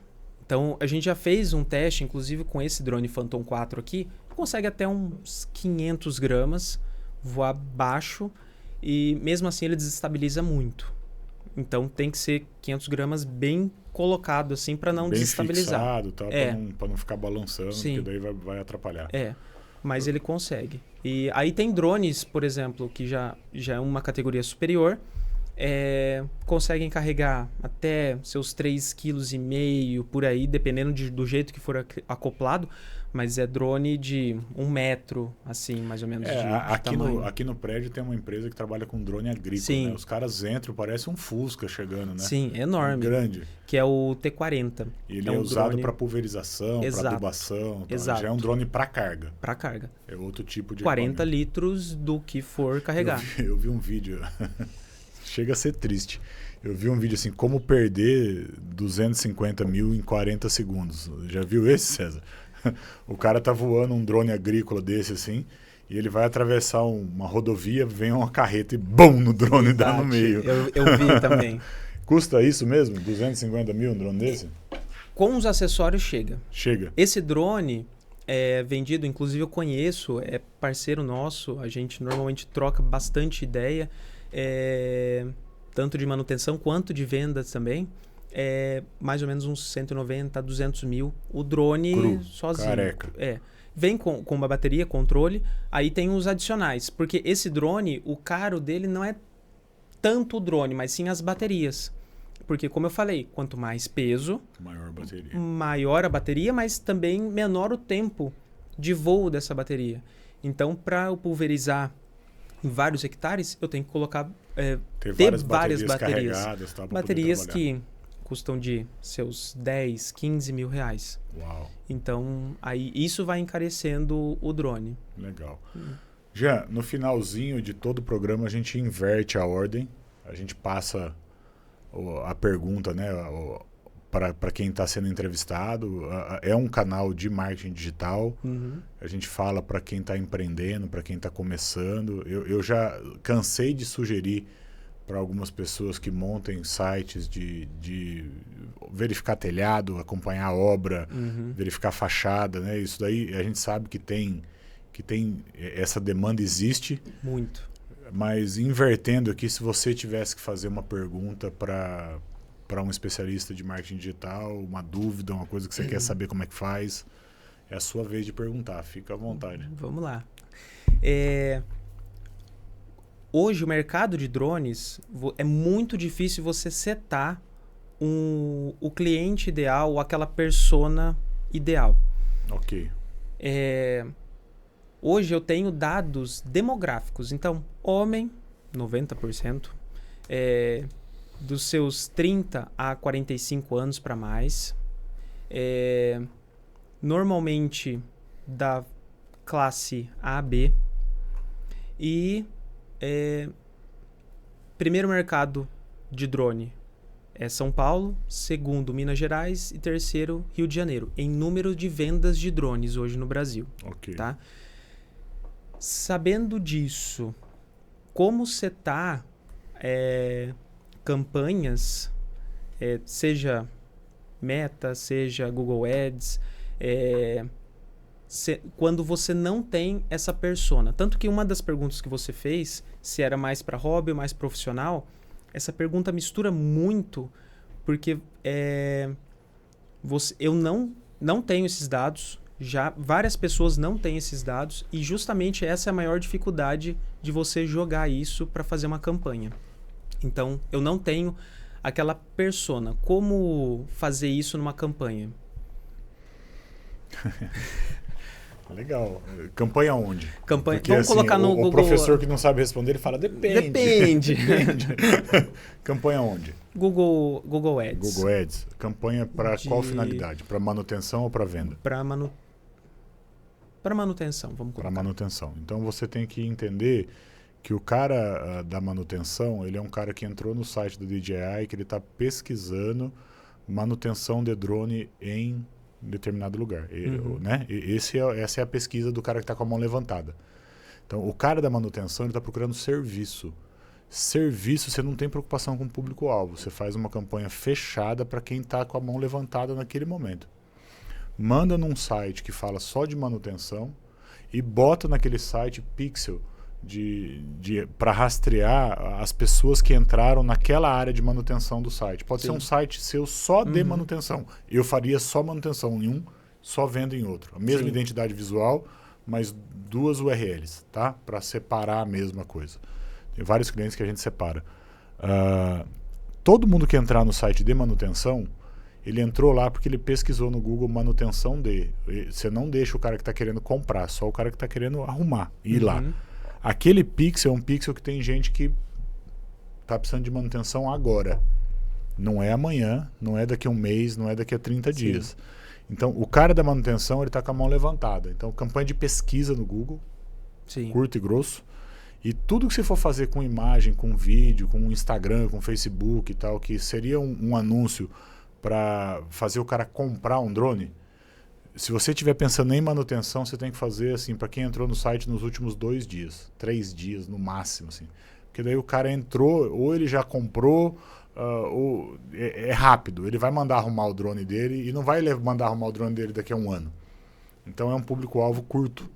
S1: Então, a gente já fez um teste, inclusive com esse drone Phantom 4 aqui, consegue até uns 500 gramas voar baixo e mesmo assim ele desestabiliza muito. Então tem que ser 500 gramas bem colocado assim para não
S2: bem
S1: desestabilizar.
S2: Fixado, tá? Para não ficar balançando,
S1: Sim.
S2: porque daí vai atrapalhar.
S1: Mas ele consegue. E aí tem drones, por exemplo, que já é uma categoria superior, conseguem carregar até seus 3,5 kg por aí, dependendo do jeito que for acoplado, mas é drone de 1 metro, assim, mais ou menos, de tamanho.
S2: Aqui no prédio tem uma empresa que trabalha com drone agrícola,
S1: Sim.
S2: né? Os caras entram, parece um Fusca chegando, né?
S1: Sim, enorme.
S2: Grande.
S1: Que é o T40.
S2: E ele é usado para pulverização, para adubação. Então já é um drone para carga.
S1: Para carga.
S2: É outro tipo de
S1: 40 litros do que for carregar.
S2: Eu vi um vídeo... Chega a ser triste. Eu vi um vídeo assim, como perder 250 mil em 40 segundos. Já viu esse, César? O cara tá voando um drone agrícola desse assim, e ele vai atravessar uma rodovia, vem uma carreta e BUM! No drone dá no meio.
S1: Eu vi também.
S2: Custa isso mesmo? 250 mil um drone desse?
S1: Com os acessórios chega.
S2: Chega.
S1: Esse drone é vendido, inclusive eu conheço, é parceiro nosso, a gente normalmente troca bastante ideia, tanto de manutenção quanto de vendas também. Mais ou menos uns 190, 200 mil. O drone
S2: cru,
S1: sozinho.
S2: Careca.
S1: Vem com uma bateria, controle, aí tem os adicionais. Porque esse drone, o caro dele não é tanto o drone, mas sim as baterias. Porque, como eu falei, quanto mais peso, maior a bateria, mas também menor o tempo de voo dessa bateria. Então, para eu pulverizar em vários hectares, eu tenho que colocar
S2: ter
S1: várias baterias.
S2: Carregadas, tá,
S1: baterias que custam de seus 10, 15 mil reais.
S2: Uau.
S1: Então, aí isso vai encarecendo o drone.
S2: Legal. Jean, no finalzinho de todo o programa, a gente inverte a ordem. A gente passa a pergunta, né, para quem está sendo entrevistado. É um canal de marketing digital. A gente fala para quem está empreendendo, para quem está começando. Eu já cansei de sugerir para algumas pessoas que montem sites de verificar telhado, acompanhar a obra, verificar fachada, né? Isso daí a gente sabe que tem essa demanda existe.
S1: Muito.
S2: Mas invertendo aqui, se você tivesse que fazer uma pergunta para um especialista de marketing digital, uma dúvida, uma coisa que você quer saber como é que faz, é a sua vez de perguntar. Fica à vontade.
S1: Vamos lá. Hoje, o mercado de drones, é muito difícil você setar o cliente ideal ou aquela persona ideal.
S2: Ok.
S1: Hoje eu tenho dados demográficos. Então, homem, 90%, dos seus 30 a 45 anos para mais, normalmente da classe A, B, e primeiro mercado de drone é São Paulo, segundo Minas Gerais e terceiro Rio de Janeiro, em número de vendas de drones hoje no Brasil.
S2: Ok.
S1: Tá? Sabendo disso, como setar campanhas, seja Meta, seja Google Ads, quando você não tem essa persona. Tanto que uma das perguntas que você fez, se era mais para hobby ou mais profissional, essa pergunta mistura muito, porque eu não tenho esses dados, já várias pessoas não têm esses dados, e justamente essa é a maior dificuldade de você jogar isso para fazer uma campanha. Então, eu não tenho aquela persona. Como fazer isso numa campanha?
S2: Legal. Campanha onde?
S1: Campanha.
S2: Porque,
S1: Vamos
S2: assim,
S1: colocar no
S2: o
S1: Google.
S2: professor que não sabe responder, ele fala, depende.
S1: Depende.
S2: Campanha onde?
S1: Google Ads.
S2: Google Ads. Campanha para
S1: De-
S2: qual finalidade? Para manutenção ou para venda?
S1: Para manutenção, vamos
S2: Para
S1: colocar.
S2: manutenção. Então você tem que entender que o cara da manutenção, ele é um cara que entrou no site do DJI, que ele está pesquisando manutenção de drone em determinado lugar. Né? Essa é a pesquisa do cara que está com a mão levantada. Então, o cara da manutenção está procurando serviço. Serviço, você não tem preocupação com o público-alvo. Você faz uma campanha fechada para quem está com a mão levantada naquele momento. Manda num site que fala só de manutenção e bota naquele site pixel para rastrear as pessoas que entraram naquela área de manutenção do site. Pode ser um site seu só de manutenção. Eu faria só manutenção em um, só venda em outro. A mesma identidade visual, mas 2 URLs, tá? Para separar a mesma coisa. Tem vários clientes que a gente separa. Todo mundo que entrar no site de manutenção, ele entrou lá porque ele pesquisou no Google manutenção de. Você não deixa o cara que está querendo comprar, só o cara que está querendo arrumar, ir lá. Aquele pixel é um pixel que tem gente que está precisando de manutenção agora. Não é amanhã, não é daqui a um mês, não é daqui a 30 dias. Então, o cara da manutenção, ele está com a mão levantada. Então, campanha de pesquisa no Google, curto e grosso. E tudo que você for fazer com imagem, com vídeo, com Instagram, com Facebook e tal, que seria um anúncio para fazer o cara comprar um drone, se você estiver pensando em manutenção, você tem que fazer assim, para quem entrou no site nos últimos 2 dias, 3 dias no máximo, assim. Porque daí o cara entrou, ou ele já comprou, ou é rápido. Ele vai mandar arrumar o drone dele e não vai mandar arrumar o drone dele daqui a um ano. Então é um público-alvo curto.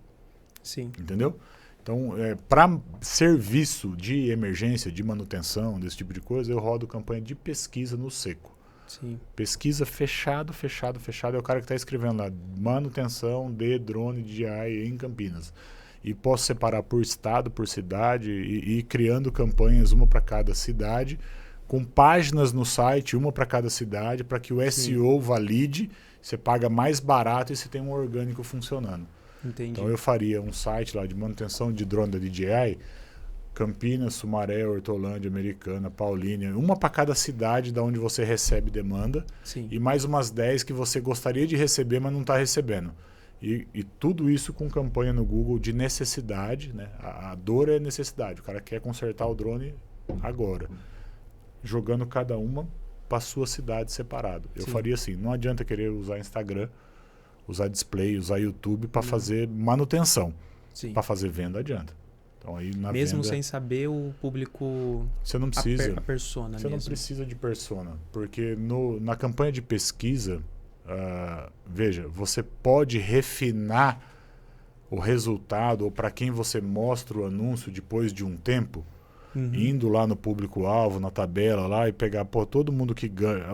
S1: Sim.
S2: Entendeu? Então, para serviço de emergência, de manutenção, desse tipo de coisa, eu rodo campanha de pesquisa no seco.
S1: Sim.
S2: Pesquisa fechado. É o cara que está escrevendo lá, manutenção de drone DJI em Campinas. E posso separar por estado, por cidade, e ir criando campanhas, uma para cada cidade, com páginas no site, uma para cada cidade, para que o SEO valide, você paga mais barato e você tem um orgânico funcionando.
S1: Entendi.
S2: Então eu faria um site lá de manutenção de drone da DJI, Campinas, Sumaré, Hortolândia, Americana, Paulínia, uma para cada cidade da onde você recebe demanda.
S1: Sim.
S2: E mais umas 10 que você gostaria de receber, mas não está recebendo. E tudo isso com campanha no Google de necessidade, né? A dor é necessidade, o cara quer consertar o drone agora, jogando cada uma para sua cidade separado. Eu faria assim, não adianta querer usar Instagram, usar display, usar YouTube para fazer manutenção. Para fazer venda adianta. Então, aí, na
S1: mesmo
S2: venda,
S1: sem saber o público,
S2: você não precisa,
S1: a persona
S2: você
S1: mesmo.
S2: não precisa de persona, porque na campanha de pesquisa, veja, você pode refinar o resultado ou para quem você mostra o anúncio depois de um tempo, indo lá no público-alvo, na tabela lá e pegar todo mundo que ganha,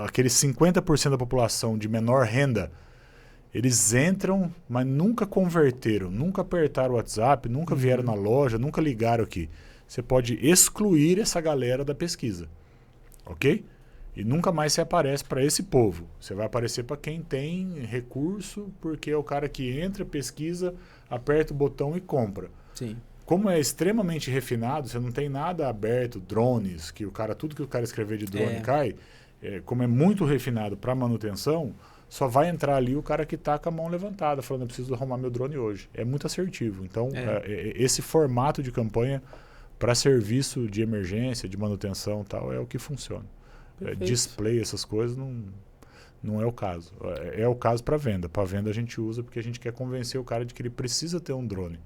S2: aqueles 50% da população de menor renda, eles entram, mas nunca converteram, nunca apertaram o WhatsApp, nunca vieram na loja, nunca ligaram aqui. Você pode excluir essa galera da pesquisa, ok? E nunca mais você aparece para esse povo. Você vai aparecer para quem tem recurso, porque é o cara que entra, pesquisa, aperta o botão e compra.
S1: Sim.
S2: Como é extremamente refinado, você não tem nada aberto, drones, que tudo que o cara escrever de drone cai, como é muito refinado para manutenção, só vai entrar ali o cara que está com a mão levantada, falando, eu preciso arrumar meu drone hoje. É muito assertivo. Então, esse formato de campanha para serviço de emergência, de manutenção e tal, é o que funciona. Display, essas coisas, não é o caso. É o caso para venda. Para venda a gente usa porque a gente quer convencer o cara de que ele precisa ter um drone.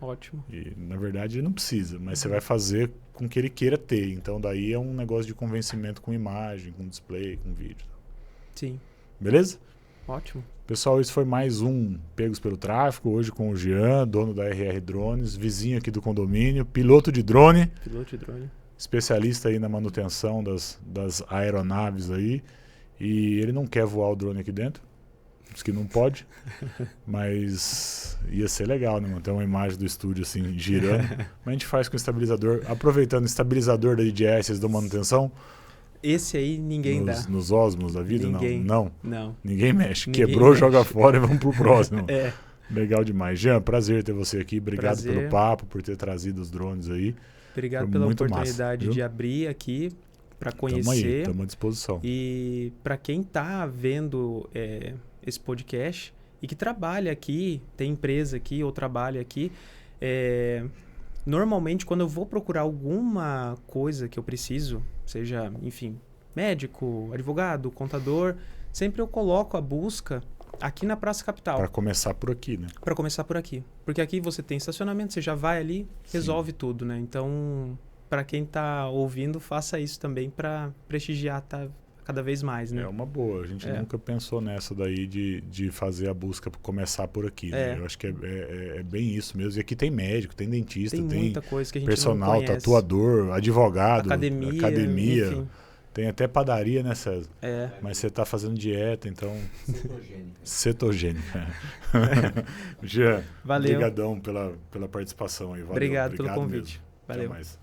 S1: Ótimo.
S2: E, na verdade, ele não precisa, mas você vai fazer com que ele queira ter. Então, daí é um negócio de convencimento com imagem, com display, com vídeo.
S1: Sim.
S2: Beleza?
S1: Ótimo.
S2: Pessoal, esse foi mais um Pegos pelo Tráfico, hoje com o Jean, dono da RR Drones, vizinho aqui do condomínio, piloto de drone.
S1: Piloto de drone.
S2: Especialista aí na manutenção das aeronaves aí. E ele não quer voar o drone aqui dentro, diz que não pode, mas ia ser legal, né, mano? Ter uma imagem do estúdio assim, girando. Mas a gente faz com estabilizador. Aproveitando o estabilizador da IDS, vocês dão manutenção?
S1: Esse aí ninguém dá.
S2: Nos Osmos da vida?
S1: Ninguém.
S2: Não.
S1: Não.
S2: Ninguém mexe.
S1: Ninguém
S2: Quebrou,
S1: mexe.
S2: joga fora e vamos pro próximo.
S1: É.
S2: Legal demais. Jean, prazer ter você aqui. Obrigado
S1: Prazer.
S2: pelo papo, por ter trazido os drones aí.
S1: Obrigado
S2: Foi
S1: pela
S2: muito
S1: oportunidade
S2: massa,
S1: de abrir aqui para
S2: Tamo aí,
S1: conhecer.
S2: estamos à disposição.
S1: E para quem está vendo esse podcast e que trabalha aqui, tem empresa aqui ou trabalha aqui, normalmente quando eu vou procurar alguma coisa que eu preciso, seja, enfim, médico, advogado, contador, sempre eu coloco a busca aqui na Praça Capital.
S2: Para começar por aqui, né?
S1: Para começar por aqui. Porque aqui você tem estacionamento, você já vai ali, resolve tudo, né? Então, para quem está ouvindo, faça isso também para prestigiar cada vez mais, né?
S2: É uma boa. A gente nunca pensou nessa daí de fazer a busca para começar por aqui, né? Eu acho que é bem isso mesmo. E aqui tem médico, tem dentista, tem
S1: muita coisa que a gente
S2: personal,
S1: não conhece.
S2: Tatuador, advogado,
S1: academia. Enfim.
S2: Tem até padaria, né, César?
S1: É.
S2: Mas você está fazendo dieta, então... Cetogênica. Jean,
S1: valeu.
S2: Obrigadão pela participação aí. Valeu.
S1: Obrigado pelo convite.
S2: Mesmo.
S1: Valeu.
S2: Até mais.